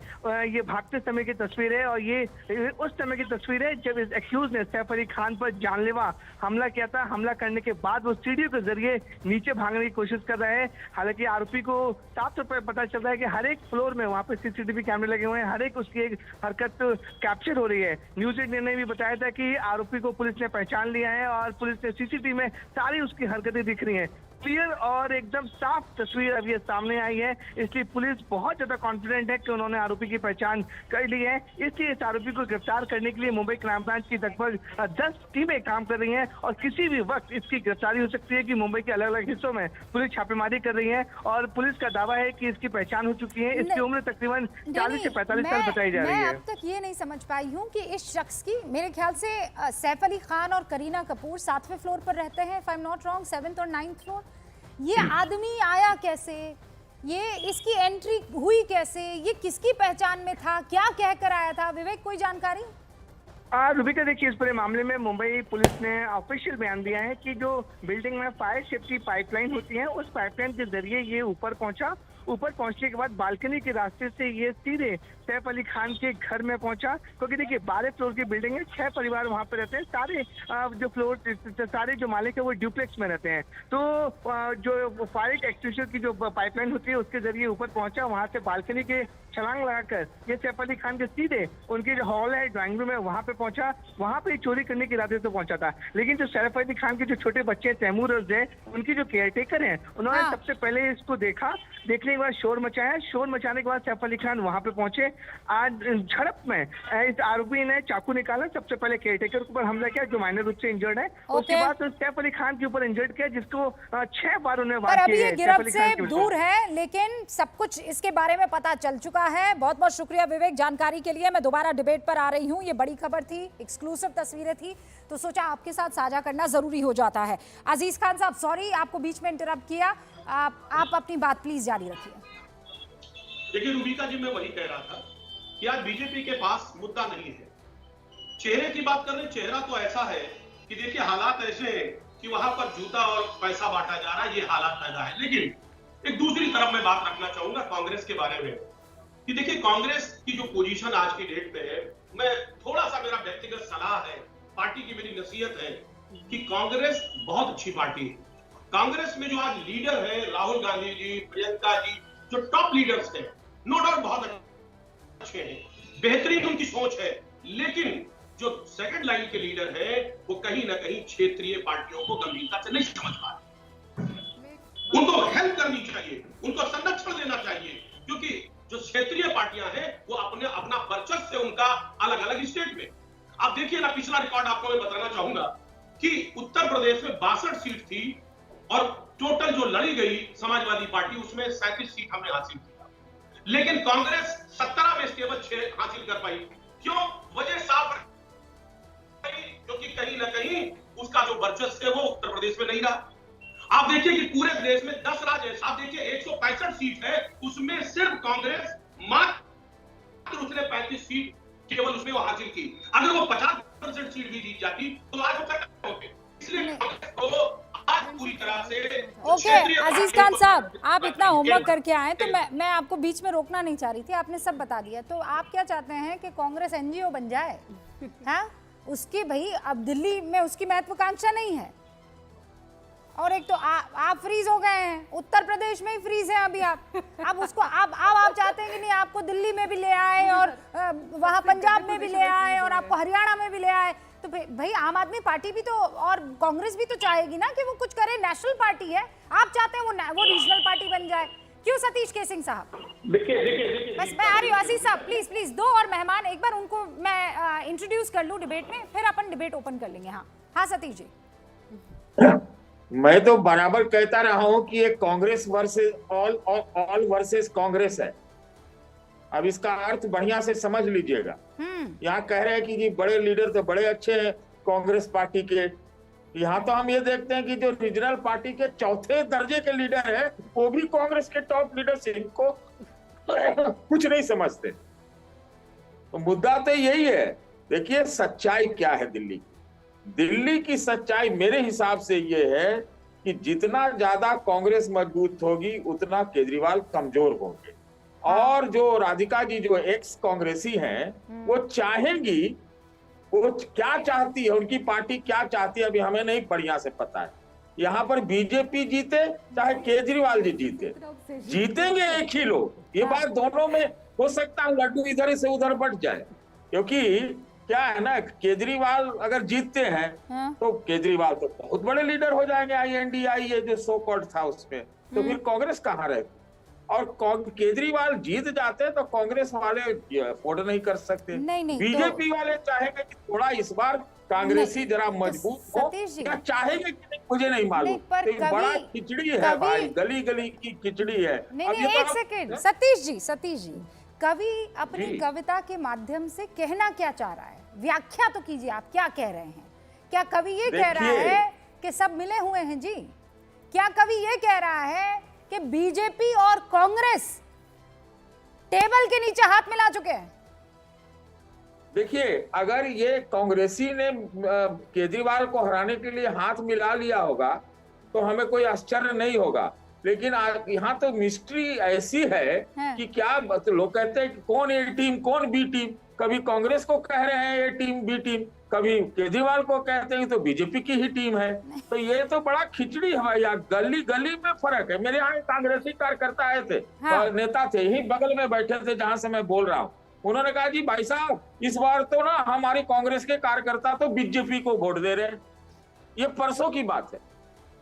ये भागते समय की तस्वीर है। और ये उस समय की तस्वीर है जब इस एक्यूज ने सैफ अली खान पर जानलेवा हमला किया था। हमला करने के बाद वो सीढ़ियों के जरिए नीचे भागने की कोशिश कर रहा है। हालांकि आरोपी को साफ तौर पर पता चल रहा है कि हर एक फ्लोर में वहाँ पे सीसीटीवी कैमरे लगे हुए हैं, हर एक उसकी एक हरकत कैप्चर हो रही है। न्यूज 18 ने भी बताया था कि आरोपी को पुलिस ने पहचान लिया है और पुलिस ने सीसीटीवी में सारी उसकी हरकतें दिख रही हैं। क्लियर और एकदम साफ तस्वीर अब ये सामने आई है, इसलिए पुलिस बहुत ज्यादा कॉन्फिडेंट है कि उन्होंने आरोपी की पहचान कर ली है। इसलिए इस आरोपी को गिरफ्तार करने के लिए मुंबई क्राइम ब्रांच की लगभग 10 टीमें काम कर रही हैं और किसी भी वक्त इसकी गिरफ्तारी हो सकती है कि मुंबई के अलग अलग हिस्सों में पुलिस छापेमारी कर रही है और पुलिस का दावा है कि इसकी पहचान हो चुकी है। इसकी उम्र तकरीबन 40 से 45 साल बताई जा रही मैं है। अब तक ये नहीं समझ पाई हूँ कि इस शख्स की, मेरे ख्याल से सैफ अली खान और करीना कपूर 7वें फ्लोर पर रहते हैं, if I am not wrong, 7th और 9th फ्लोर। ये आदमी आया कैसे, ये इसकी एंट्री हुई कैसे, ये किसकी पहचान में था, क्या कह कर आया था? विवेक, कोई जानकारी? रुबिका, देखिए, इस पूरे मामले में मुंबई पुलिस ने ऑफिशियल बयान दिया है कि जो बिल्डिंग में फायर सेफ्टी पाइपलाइन होती है, उस पाइपलाइन के जरिए ये ऊपर पहुंचा। ऊपर पहुंचने के बाद बालकनी के रास्ते से ये सीधे सैफ अली खान के घर में पहुंचा, क्योंकि देखिए 12 फ्लोर की बिल्डिंग है, 6 परिवार वहां पे रहते हैं, सारे जो फ्लोर, सारे जो मालिक है वो ड्यूप्लेक्स में रहते हैं। तो जो फायर एक्सटिंग्विशर की जो पाइपलाइन होती है उसके जरिए ऊपर पहुंचा, वहां से बालकनी के छलांग लगाकर ये सैफ अली खान के सीधे उनकी जो हॉल है, ड्राइंग रूम है, वहां पे पहुंचा। वहां पे चोरी करने के इरादे से पहुंचा था, लेकिन जो सैफ अली खान के जो छोटे बच्चे तैमूर और जय, उनकी जो केयरटेकर हैं, उन्होंने सबसे पहले इसको देखा। देखने के बाद शोर मचाया। शोर मचाने के बाद सैफ अली खान वहां पे पहुंचे। आज झड़प में इस आरोपी ने चाकू निकाला, सबसे पहले केयरटेकर के ऊपर हमला किया जो माइनर रूप से इंजर्ड है। उसके बाद तो सैफ अली खान के ऊपर इंजर्ड किया, जिसको 6 बार उन्हें वार किए। अभी ये गिरफ्त से दूर है, लेकिन सब कुछ इसके बारे में पता चल चुका है। बहुत बहुत शुक्रिया विवेक जानकारी के लिए। मैं दोबारा डिबेट पर आ रही हूँ, ये बड़ी खबर थी, एक्सक्लूसिव तस्वीरें थी, तो सोचा आपके साथ साझा करना जरूरी हो जाता है। अजीज खान साहब, सॉरी आपको बीच में इंटरप्ट किया, आप अपनी बात प्लीज जारी रखिए। देखिए रूबिका जी, मैं वही कह रहा था कि आज बीजेपी के पास मुद्दा नहीं है। चेहरे की बात कर रहे हैं, चेहरा तो ऐसा है कि देखिए हालात ऐसे हैं कि वहां पर जूता और पैसा बांटा जा रहा है, ये हालात पैदा है। लेकिन एक दूसरी तरफ मैं बात रखना चाहूंगा कांग्रेस के बारे में कि देखिए कांग्रेस की जो पोजीशन आज की डेट पे है, मैं थोड़ा सा, मेरा व्यक्तिगत सलाह है, पार्टी की मेरी नसीहत है कि कांग्रेस बहुत अच्छी पार्टी है। कांग्रेस में जो आज लीडर है, राहुल गांधी जी, प्रियंका जी, जो टॉप लीडर्स हैं, नो डाउट बहुत अच्छे हैं, बेहतरीन उनकी सोच है, लेकिन जो सेकंड लाइन के लीडर हैं वो कहीं ना कहीं क्षेत्रीय पार्टियों को गंभीरता से नहीं समझ पा रहे। उनको हेल्प करनी चाहिए, उनको संरक्षण देना चाहिए, क्योंकि जो क्षेत्रीय पार्टियां हैं वो अपना वर्चस्व है उनका अलग अलग स्टेट में। आप देखिए ना, पिछला रिकॉर्ड आपको मैं बताना चाहूंगा कि उत्तर प्रदेश में 62 सीट थी और टोटल जो लड़ी गई समाजवादी पार्टी, उसमें 37 सीट हमने हासिल किया, लेकिन कांग्रेस 17 में केवल 6 हासिल कर पाई। क्यों? वजह साफ है, क्योंकि कहीं ना कहीं उसका जो वर्चस्व है वो उत्तर प्रदेश में नहीं रहा। आप देखिए कि पूरे देश में 10 राज्य है, आप देखिए 165 सीट है, उसमें सिर्फ कांग्रेस मात्र उसने 35 सीट केवल उसमें वो हासिल की। अगर वो 50% सीट भी जीत जाती तो आज वो क्या होते। इसलिए कांग्रेस को आज पूरी तरह से ओके, अजीज खान साहब, आप इतना होमवर्क करके आए तो मैं आपको बीच में रोकना नहीं चाह रही थी, आपने सब बता दिया। तो आप क्या चाहते हैं कि कांग्रेस एनजीओ बन जाए? हाँ, उसकी भाई अब दिल्ली में उसकी महत्वाकांक्षा नहीं है, और एक तो आप फ्रीज हो गए हैं, उत्तर प्रदेश में ही फ्रीज है अभी आप। अब उसको आप चाहते हैं कि नहीं आपको दिल्ली में भी ले आए और वहां पंजाब में भी ले आए और आपको हरियाणा में भी ले आए। तो भाई आम आदमी पार्टी भी तो और कांग्रेस भी तो चाहेगी ना कि वो कुछ करे, नेशनल पार्टी है। आप चाहते हैं वो रीजनल पार्टी बन जाए, क्यों सतीश के सिंह साहब? देखिए बस मैं आ रही हूँ। अजीज साहब प्लीज दो और मेहमान, एक बार उनको मैं इंट्रोड्यूस कर लूँ डिबेट में, फिर अपन डिबेट ओपन कर लेंगे। हाँ सतीश जी। मैं तो बराबर कहता रहा हूं कि ये Congress versus all versus Congress है। अब इसका अर्थ बढ़िया से समझ लीजिएगा। यहाँ कह रहे हैं कि जी बड़े लीडर तो बड़े अच्छे हैं कांग्रेस पार्टी के, यहाँ तो हम ये देखते हैं कि जो रीजनल पार्टी के 4थे दर्जे के लीडर है वो भी कांग्रेस के टॉप लीडरशिप को कुछ नहीं समझते। तो मुद्दा तो यही है। देखिए सच्चाई क्या है दिल्ली की सच्चाई मेरे हिसाब से ये है कि जितना ज्यादा कांग्रेस मजबूत होगी उतना केजरीवाल कमजोर होंगे। और जो राधिका जी जो एक्स कांग्रेसी हैं वो चाहेंगी, वो क्या चाहती है, उनकी पार्टी क्या चाहती है अभी हमें नहीं बढ़िया से पता है। यहाँ पर बीजेपी जीते चाहे केजरीवाल जी जीते, जीतेंगे एक ही लोग। ये बात दोनों में हो सकता है लड्डू इधर से उधर बट जाए, क्योंकि क्या है ना, केजरीवाल अगर जीतते हैं तो केजरीवाल तो बहुत बड़े लीडर हो जाएंगे INDI ये जो सो कॉल्ड था उसमें, तो फिर कांग्रेस कहाँ रहेगी? और केजरीवाल जीत जाते हैं तो कांग्रेस वाले अफोर्ड नहीं कर सकते। बीजेपी वाले चाहेंगे कि थोड़ा इस बार कांग्रेसी जरा मजबूत हो, क्या चाहेंगे कि नहीं मुझे नहीं मालूम। तो बड़ा खिचड़ी है भाई, गली गली की खिचड़ी है। एक सेकेंड सतीश जी, कवि अपनी कविता के माध्यम से कहना क्या चाह रहा है, व्याख्या तो कीजिए, आप क्या कह रहे हैं? क्या कवि ये कह रहा है कि सब मिले हुए हैं जी? क्या कवि ये कह रहा है कि बीजेपी और कांग्रेस टेबल के नीचे हाथ मिला चुके हैं? देखिए, अगर ये कांग्रेसी ने केजरीवाल को हराने के लिए हाथ मिला लिया होगा तो हमें कोई आश्चर्य नहीं होगा, लेकिन यहाँ तो मिस्ट्री ऐसी है कि क्या लोग कहते हैं कि कौन ए टीम कौन बी टीम, कभी कांग्रेस को कह रहे हैं ए टीम बी टीम, कभी केजरीवाल को कहते हैं तो बीजेपी की ही टीम है। तो ये तो बड़ा खिचड़ी है यार, गली गली में फर्क है। मेरे यहाँ एक कांग्रेसी कार्यकर्ता आए थे, नेता थे, यही बगल में बैठे थे जहां से मैं बोल रहा हूँ। उन्होंने कहा जी भाई साहब, इस बार तो ना हमारी कांग्रेस के कार्यकर्ता तो बीजेपी को वोट दे रहे हैं। ये परसों की बात है।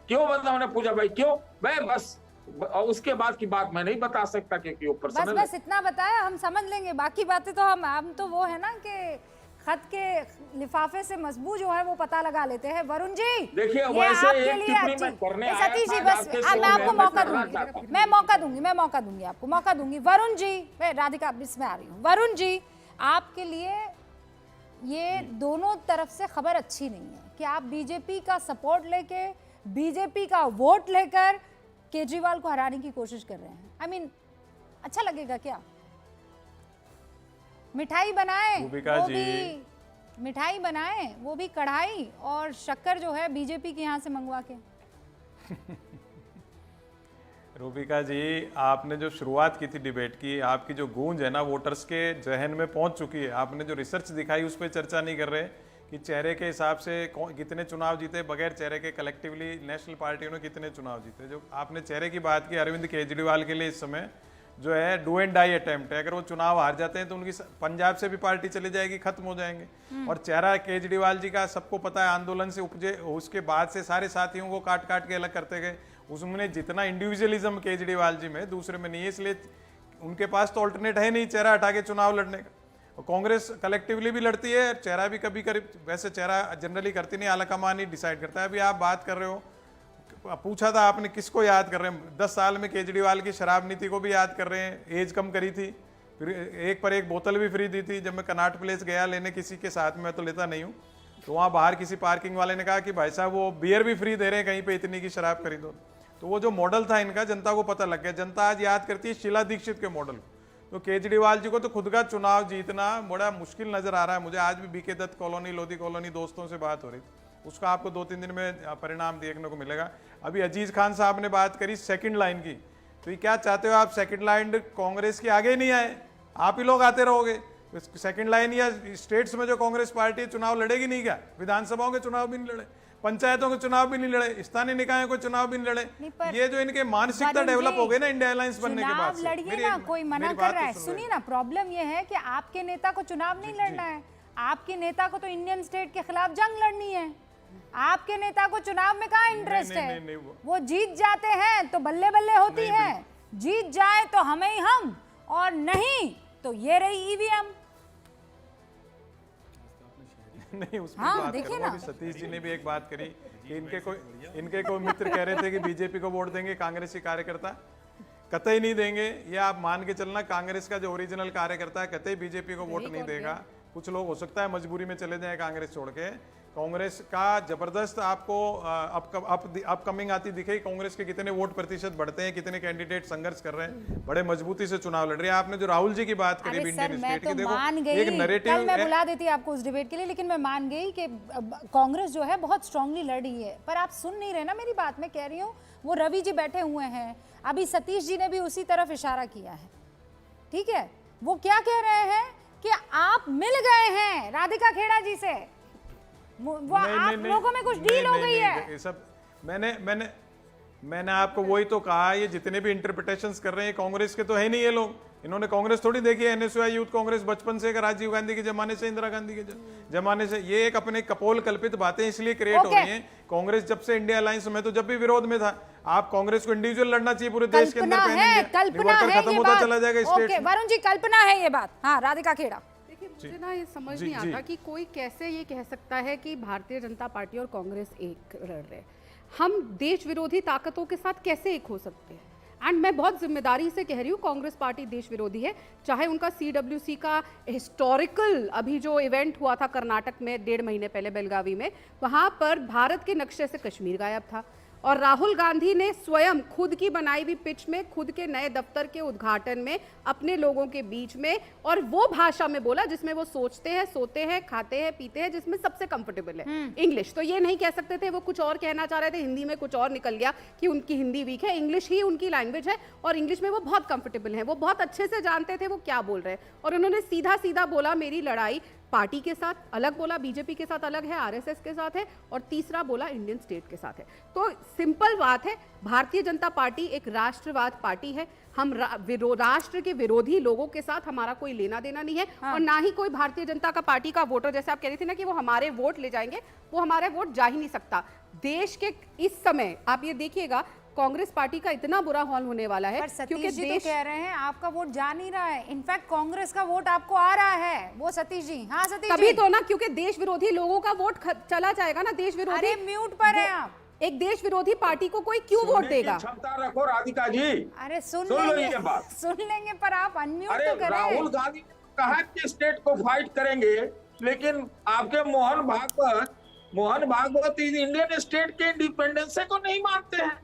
क्यों? उन्होंने पूछा भाई क्यों? मैं बस उसके बाद की बात मैं नहीं बता सकता क्योंकि वो पर्सनल बस इतना बताया, हम समझ लेंगे, बाकी बातें तो हम तो वो है ना कि खत के लिफाफे से मजबू जो है वो पता लगा लेते हैं। वरुण जी देखिए, वैसे एक टिप्पणी मैं करने आया सतीश जी, बस मैं आपको मौका दूंगी, मैं मौका दूंगी आपको, मौका दूंगी। वरुण जी, मैं राधिका इसमें आ रही हूँ। वरुण जी, आपके लिए ये दोनों तरफ से खबर अच्छी नहीं है कि आप बीजेपी का सपोर्ट लेके, बीजेपी का वोट लेकर केजरीवाल को हराने की कोशिश कर रहे हैं। I mean, अच्छा लगेगा क्या? मिठाई बनाए वो भी कढ़ाई, और शक्कर जो है बीजेपी के यहाँ से मंगवा के। रूबिका जी, आपने जो शुरुआत की थी डिबेट की, आपकी जो गूंज है ना वोटर्स के जहन में पहुंच चुकी है। आपने जो रिसर्च दिखाई उस पर चर्चा नहीं कर रहे कि चेहरे के हिसाब से कितने चुनाव जीते, बगैर चेहरे के कलेक्टिवली नेशनल पार्टियों ने कितने चुनाव जीते। जो आपने चेहरे की बात की, अरविंद केजरीवाल के लिए इस समय जो है डू एंड डाई अटेम्प्ट है। अगर वो चुनाव हार जाते हैं तो उनकी पंजाब से भी पार्टी चली जाएगी, खत्म हो जाएंगे। और चेहरा केजरीवाल जी का सबको पता है, आंदोलन से उपजे, उसके बाद से सारे साथियों को काट काट के अलग करते गए। उसमें जितना इंडिविजुअलिज्म केजरीवाल जी में, दूसरे में नहीं है, इसलिए उनके पास तो ऑल्टरनेट है नहीं चेहरा हटा के चुनाव लड़ने का। कांग्रेस कलेक्टिवली भी लड़ती है, चेहरा भी कभी करीब, वैसे चेहरा जनरली करती नहीं, आलाकमान ही डिसाइड करता है। अभी आप बात कर रहे हो, पूछा था आपने किसको याद कर रहे हैं? 10 साल में केजरीवाल की शराब नीति को भी याद कर रहे हैं, एज कम करी थी, फिर एक पर एक बोतल भी फ्री दी थी। जब मैं कनाट प्लेस गया लेने किसी के साथ में, तो लेता नहीं हूँ, तो वहाँ बाहर किसी पार्किंग वाले ने कहा कि भाई साहब वो बियर भी फ्री दे रहे हैं कहीं पे, इतनी की शराब खरीदो। तो वो जो मॉडल था इनका, जनता को पता लग गया। जनता आज याद करती है शीला दीक्षित के मॉडल। तो केजरीवाल जी को तो खुद का चुनाव जीतना बड़ा मुश्किल नजर आ रहा है मुझे। आज भी बीके दत्त कॉलोनी, लोधी कॉलोनी दोस्तों से बात हो रही थी, उसका आपको 2-3 दिन में परिणाम देखने को मिलेगा। अभी अजीज खान साहब ने बात करी सेकंड लाइन की, तो ये क्या चाहते हो आप? सेकंड लाइन कांग्रेस की आगे नहीं आए, आप ही लोग आते रहोगे। सेकंड लाइन या स्टेट्स में जो कांग्रेस पार्टी चुनाव लड़ेगी नहीं क्या? विधानसभाओं के चुनाव भी नहीं लड़े, पंचायतों के चुनाव भी नहीं लड़े, स्थानीय निकायों के चुनाव भी नहीं लड़े। ये जो इनके मानसिकता डेवलप हो गई ना इंडिया अलायंस बनने के बाद से। लड़िए ना, कोई मना कर रहा है? सुनिए ना, प्रॉब्लम ये है कि आपके नेता को चुनाव नहीं लड़ना है, आपके नेता को तो इंडियन स्टेट के खिलाफ जंग लड़नी है। आपके नेता को चुनाव में कहाँ इंटरेस्ट है? वो जीत जाते हैं तो बल्ले बल्ले होती है, जीत जाए तो हमें ही हम, और नहीं तो ये रही ईवीएम। नहीं, उसमें बात देखिए ना, सतीश जी ने भी एक बात करी कि इनके कोई मित्र कह रहे थे कि बीजेपी को वोट देंगे कांग्रेसी कार्यकर्ता, कतई नहीं देंगे। ये आप मान के चलना, कांग्रेस का जो ओरिजिनल कार्यकर्ता है कतई बीजेपी को वोट नहीं देगा। कुछ लोग हो सकता है मजबूरी में चले जाएं कांग्रेस छोड़ के। कांग्रेस का जबरदस्त आपको अपकमिंग आती दिखेगी, कांग्रेस के कितने वोट प्रतिशत बढ़ते हैं, कितने कैंडिडेट संघर्ष कर रहे हैं, बड़े मजबूती से चुनाव लड़ रहे हैं। आपने जो राहुल जी की बात करी इंडियन स्टेट की, देखो एक नैरेटिव, मैं बुला देती आपको उस डिबेट के लिए, लेकिन मैं मान गई कि कांग्रेस जो है बहुत स्ट्रांगली लड़ रही है। पर आप सुन नहीं रहे ना मेरी बात, मैं कह रही हूँ वो रवि जी बैठे हुए हैं, अभी सतीश जी ने भी उसी तरफ इशारा किया है, ठीक है? वो क्या कह रहे हैं कि आप मिल गए हैं राधिका खेड़ा जी से, वो आप लोगों में कुछ डील हो गई है। ये सब मैंने आपको वही तो कहा, ये जितने भी इंटरप्रिटेशंस कर रहे हैं कांग्रेस के तो है नहीं ये लोग, इन्होंने कांग्रेस थोड़ी देखी है। एनएसयूआई यूथ कांग्रेस बचपन से राजीव गांधी के जमाने से, इंदिरा गांधी के जमाने से, ये एक अपने कपोल कल्पित बातें इसलिए क्रिएट हो रही हैं। कांग्रेस जब से इंडिया अलायंस में, तो जब भी विरोध में था, आप कांग्रेस को इंडिविजुअल लड़ना चाहिए पूरे देश के अंदर, कल्पना है खत्म ये होता बात। चला जाएगा स्टेट में। वरुण जी, कल्पना है ये बात। हाँ, राधिका खेड़ा। देखिए, मुझे ना ये समझ नहीं आता कि कोई कैसे ये कह सकता है कि भारतीय जनता पार्टी और कांग्रेस एक लड़ रहे। हम देश विरोधी ताकतों के साथ कैसे एक हो सकते हैं? एंड मैं बहुत जिम्मेदारी से कह रही हूँ, कांग्रेस पार्टी देश विरोधी है। चाहे उनका CWC का हिस्टोरिकल अभी जो इवेंट हुआ था कर्नाटक में 1.5 महीने पहले बेलगावी में, वहाँ पर भारत के नक्शे से कश्मीर गायब था, और राहुल गांधी ने स्वयं खुद की बनाई हुई पिच में, खुद के नए दफ्तर के उद्घाटन में, अपने लोगों के बीच में, और वो भाषा में बोला जिसमें वो सोचते हैं, सोते हैं, खाते हैं, पीते हैं, जिसमें सबसे कंफर्टेबल है। इंग्लिश तो ये नहीं कह सकते थे, वो कुछ और कहना चाह रहे थे, हिंदी में कुछ और निकल गया कि उनकी हिंदी वीक है। इंग्लिश ही उनकी लैंग्वेज है और इंग्लिश में वो बहुत कंफर्टेबल है, वो बहुत अच्छे से जानते थे वो क्या बोल रहे हैं। और उन्होंने सीधा सीधा बोला मेरी लड़ाई पार्टी के साथ अलग, बोला बीजेपी के साथ अलग है, RSS के साथ है, और तीसरा बोला इंडियन स्टेट के साथ है। तो सिंपल बात है, भारतीय जनता पार्टी एक राष्ट्रवाद पार्टी है। हम राष्ट्र के विरोधी लोगों के साथ हमारा कोई लेना देना नहीं है। हाँ। और ना ही कोई भारतीय जनता का पार्टी का वोटर, जैसे आप कह रही थी ना कि वो हमारे वोट ले जाएंगे, वो हमारे वोट जा ही नहीं सकता। देश के इस समय आप ये देखिएगा, कांग्रेस पार्टी का इतना बुरा हाल होने वाला है, क्योंकि देश तो कह रहे हैं आपका वोट जा नहीं रहा है, इनफैक्ट कांग्रेस का वोट आपको आ रहा है। वो सतीश जी, हाँ सतीश तभी तो ना, क्योंकि देश विरोधी लोगों का वोट चला जाएगा ना। देश विरोधी, अरे म्यूट पर है आप। एक देश विरोधी पार्टी को कोई क्यों वोट देगा? क्षमता रखो राधिका जी। अरे सुन लेंगे पर आप अनम्यूट तो करें। राहुल गांधी ने कहा कि स्टेट को फाइट करेंगे, लेकिन आपके मोहन भागवत इंडियन स्टेट के इंडिपेंडेंस को नहीं मानते हैं।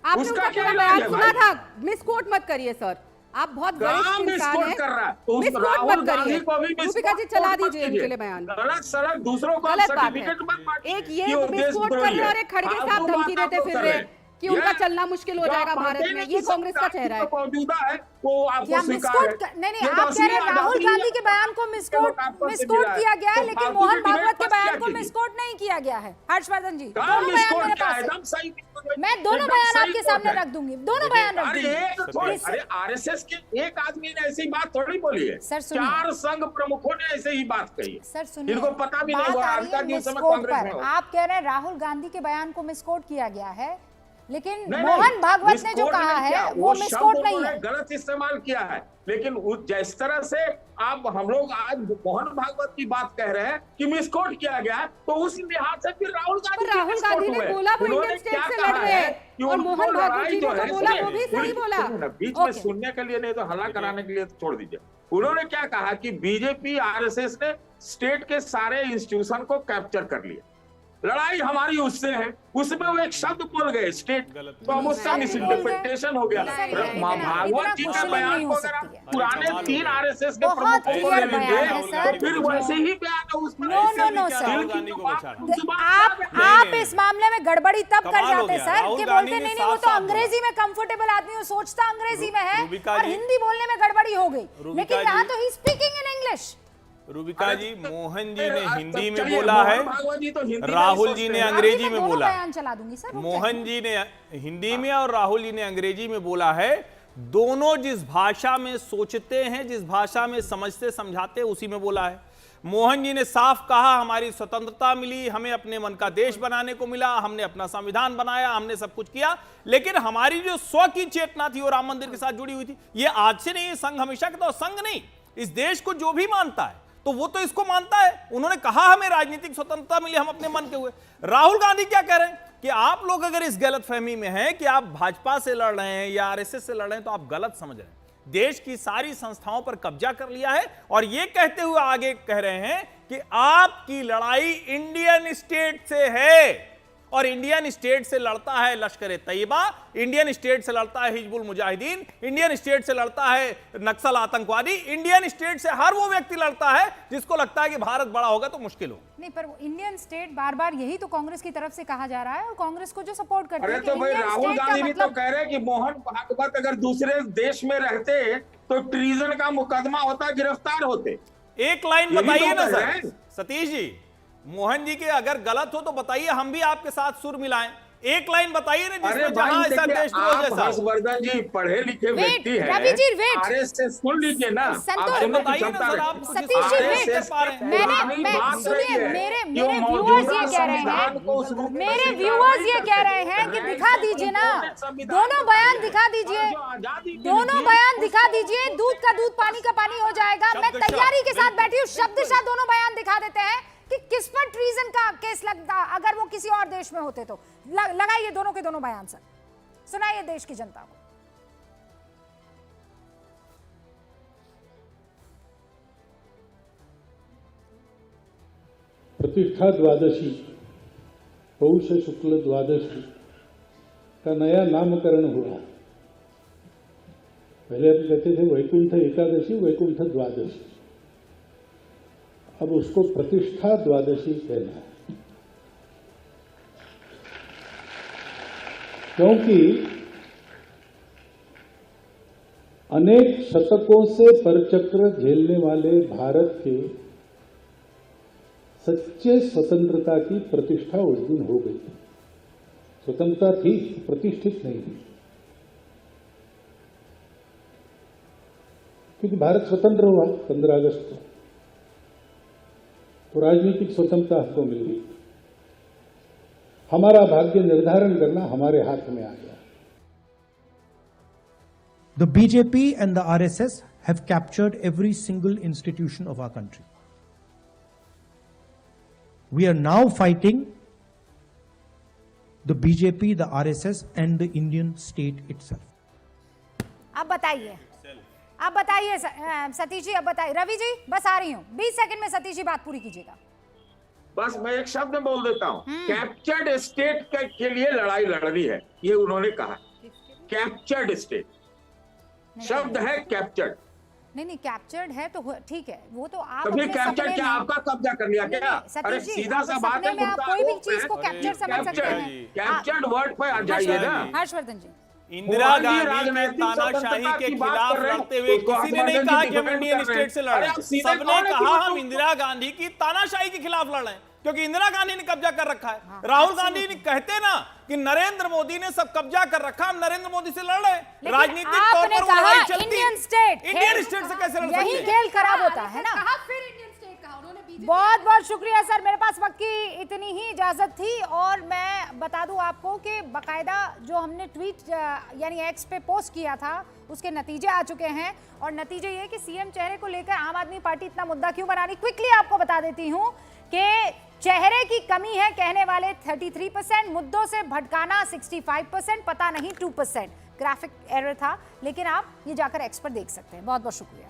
आपने उसका क्या बयान सुना था? मिसकोट मत करिए सर, आप बहुत वरिष्ठ इंसान हैं। मिसकोट मत करिए। रूपिका जी चला दीजिए इनके लिए बयान। गलत सड़क दूसरों को सर्टिफिकेट मत बांटिए। एक ये मिसकोट कर रहे और एक खड़गे साहब धमकी देते फिर रहे कि उनका चलना मुश्किल हो जाएगा भारत में। ये कांग्रेस का चेहरा है। मौजूदा है वो आपको मिसकोट नहीं, आप कह रहे हैं राहुल गांधी के बयान को मिसकोट किया गया है, लेकिन मोहन भागवत के बयान को मिसकोट नहीं किया गया है। हर्षवर्धन जी, दोनों बयान मेरे पास है, मैं दोनों बयान आपके सामने रख दूंगी, दोनों बयान रख दूंगी। अरे RSS के एक आदमी ने ऐसी बात थोड़ी बोली है, सर 4 संघ प्रमुखों ने ऐसे ही बात कही है। सर सुनिए, इनको पता भी नहीं हुआ आप कह रहे हैं राहुल गांधी के बयान को मिसकोट किया गया है, लेकिन मोहन भागवत ने जो कहा है वो मिसकोट नहीं है। गलत इस्तेमाल किया है, लेकिन जिस तरह से आप हम लोग आज मोहन भागवत की बात कह रहे हैं कि मिसकोट किया गया है, तो उस लिहाज से फिर राहुल गांधी ने बोला वो इंडियन स्टेट से लड़ रहे हैं, और मोहन भागवत जी ने जो बोला वो भी सही बोला। बीच में सुनने के लिए नहीं तो हल्ला कराने के लिए छोड़ दीजिए। उन्होंने क्या कहा कि बीजेपी RSS ने स्टेट के सारे इंस्टीट्यूशन को कैप्चर कर लिया, लड़ाई हमारी उससे है। उसमें वो एक शब्द बोल गए स्टेट, तो अब उसका मिसइंटरप्रिटेशन हो गया। भागवत जी का बयान को अगर आप पुराने 3 RSS के प्रमुखों को ले लेंगे, फिर वैसे ही बयान है उसमें। आप इस मामले में गड़बड़ी तब कर जाते सर कि बोलते नहीं वो तो अंग्रेजी में कंफर्टेबल आदमी हो, सोचता अंग्रेजी में है और हिंदी बोलने में गड़बड़ी हो गई, लेकिन यहाँ तो he speaking in English. Rubika जी, मोहन जी ने हिंदी में बोला है, राहुल जी ने अंग्रेजी में बोला। मोहन जी ने हिंदी में और राहुल जी ने अंग्रेजी में बोला है। दोनों जिस भाषा में सोचते हैं, जिस भाषा में समझते समझाते, उसी में बोला है। मोहन जी ने साफ कहा हमारी स्वतंत्रता मिली, हमें अपने मन का देश बनाने को मिला, हमने अपना संविधान बनाया, हमने सब कुछ किया, लेकिन हमारी जो स्व की चेतना थी वो राम मंदिर के साथ जुड़ी हुई थी। ये आज से नहीं, संघ हमेशा का, तो संघ नहीं, इस देश को जो भी मानता है तो वो तो इसको मानता है। उन्होंने कहा हमें राजनीतिक स्वतंत्रता मिली, हम अपने मन के हुए। राहुल गांधी क्या कह रहे हैं कि आप लोग अगर इस गलतफहमी में हैं कि आप भाजपा से लड़ रहे हैं या RSS से लड़ रहे हैं, तो आप गलत समझ रहे हैं। देश की सारी संस्थाओं पर कब्जा कर लिया है, और ये कहते हुए आगे कह रहे हैं कि आपकी लड़ाई इंडियन स्टेट से है, और इंडियन स्टेट से लड़ता है लश्कर तैयबा, इंडियन स्टेट से लड़ता है हिजबुल मुजाहिदीन, इंडियन स्टेट से लड़ता है नक्सल आतंकवादी, इंडियन स्टेट से हर वो व्यक्ति लड़ता है जिसको लगता है कि भारत बड़ा होगा तो मुश्किल हो। नहीं, पर इंडियन स्टेट बार बार यही तो कांग्रेस की तरफ से कहा जा रहा है, और कांग्रेस को जो सपोर्ट करते हैं। तो भाई राहुल गांधी भी तो कह रहे हैं कि मोहन भागवत अगर दूसरे देश में रहते तो ट्रीजन का मुकदमा होता, गिरफ्तार होते। एक लाइन बताइए ना सर सतीश जी, मोहन जी के अगर गलत हो तो बताइए, हम भी आपके साथ सुर मिलाएं। एक लाइन बताइए ना अरे जिसमें भाई जहां ऐसा देखिए, टेस्ट हो आप जैसा। हर्षवर्धन जी पढ़े लिखे व्यक्ति हैं, रवि जी, wait। आरएसएस सुन लीजिए ना, आप संतोष, सुनने की बताइए ना क्षमता सर, रखिए। आप सतीश जी, RSS पा रहे हैं। सुनिए, मेरे कि वो व्यूअर्स मौजूदा ये कह रहे संविधान को उस हैं, रूप में मेरे स्वीकार व्यूअर्स नहीं ये करते। कह रहे हैं कि दिखा दीजिए ना, संविधान दोनों को बयान पढ़िए। दिखा दीजिए, और जो आजादी की दोनों नीति, बयान दिखा उसको- दीजिए, दूध का दूध पानी का पानी हो जाएगा। मैं शब्दशः, तैयारी के साथ बिल्कुल। बैठी हूँ, शब्दशः दोनों बयान दिखा देते हैं कि किस पर ट्रीजन का केस लगता अगर वो किसी और देश में होते तो। लगाइए दोनों के दोनों बयान सर, सुनाइए देश की जनता को। प्रतिष्ठा द्वादशी, पौष शुक्ल द्वादशी का नया नामकरण हुआ। पहले हम कहते थे वैकुंठ एकादशी, वैकुंठ द्वादशी, अब उसको प्रतिष्ठा द्वादशी कहना है, क्योंकि अनेक शतकों से परचक्र झेलने वाले भारत के सच्चे स्वतंत्रता की प्रतिष्ठा उस दिन हो गई। स्वतंत्रता थी, प्रतिष्ठित नहीं थी, क्योंकि भारत स्वतंत्र हुआ 15 अगस्त को, तो राजनीतिक स्वतंत्रता हमको मिल गई। हमारा भाग्य निर्धारण करना हमारे हाथ में आ गया। The BJP and the RSS have captured every single institution of our country. We are now fighting the BJP, the RSS and the Indian state itself. अब बताइए, अब बताइए सतीश जी, अब बताइए। रवि जी बस आ रही हूँ, 20 सेकंड में सतीश जी बात पूरी कीजिएगा। बस मैं एक शब्द में बोल देता हूँ, कैप्चर्ड स्टेट के लिए लड़ाई लड़नी है, ये उन्होंने कहा। कैप्चर्ड स्टेट शब्द है, कैप्चर्ड। नहीं कैप्चर्ड है तो ठीक है, वो तो आप कभी अपने कैप्चर्ड सपने क्या में- आपका कब्जा कर लिया क्या? सतीश अरे जी, सीधा सा अपने बात है, सपने में आप मुद्दा कोई भी वो चीज को है। कैप्चर समझ सकते हैं। कैप्चर्ड वर्ड पे आ जाइए ना। हर्षवर्धन जी, इंदिरा मोहन जी गांधी के राजनीतिक तानाशाही स्वतंत्रता के की बात खिलाफ कर रहे हैं, लड़ते हुए उसको किसी ने नहीं हर्षवर्धन कहा जी कि हम डिफेंड इंडियन कर रहे स्टेट से हैं। लड़ अरे रहे आप हैं। सीधे सबने कौन है कि कहा वो हम तो- इंदिरा गांधी की तानाशाही के खिलाफ लड़ रहे हैं, क्योंकि इंदिरा गांधी ने कब्जा कर रखा है। राहुल गांधी ने कहते ना कि नरेंद्र मोदी ने सब कब्जा कर रखा, हम नरेंद्र मोदी से लड़ रहे हैं। लेकिन राजनीतिक तौर आपने पर वो कहा लड़ाई चलती, इंडियन स्टेट, इंडियन स्टेट से कैसे लड़ सकते यही हैं? खेल खराब होता है ना। कहा फिर इंडियन स्टेट कहा उन्होंने, बीजेपी बहुत बहुत शुक्रिया सर, मेरे पास वक्त की इतनी ही इजाजत थी। और मैं बता दूं आपको कि बकायदा जो हमने ट्वीट यानी एक्स पे पोस्ट किया था उसके नतीजे आ चुके हैं, और नतीजे ये कि सीएम चेहरे को लेकर आम आदमी पार्टी इतना मुद्दा क्यों बना रही। क्विकली आपको बता देती हूं कि चेहरे की कमी है कहने वाले 33%, मुद्दों से भटकाना 65%, पता नहीं 2%। ग्राफिक एरर था, लेकिन आप ये जाकर एक्स पर देख सकते हैं। बहुत बहुत शुक्रिया।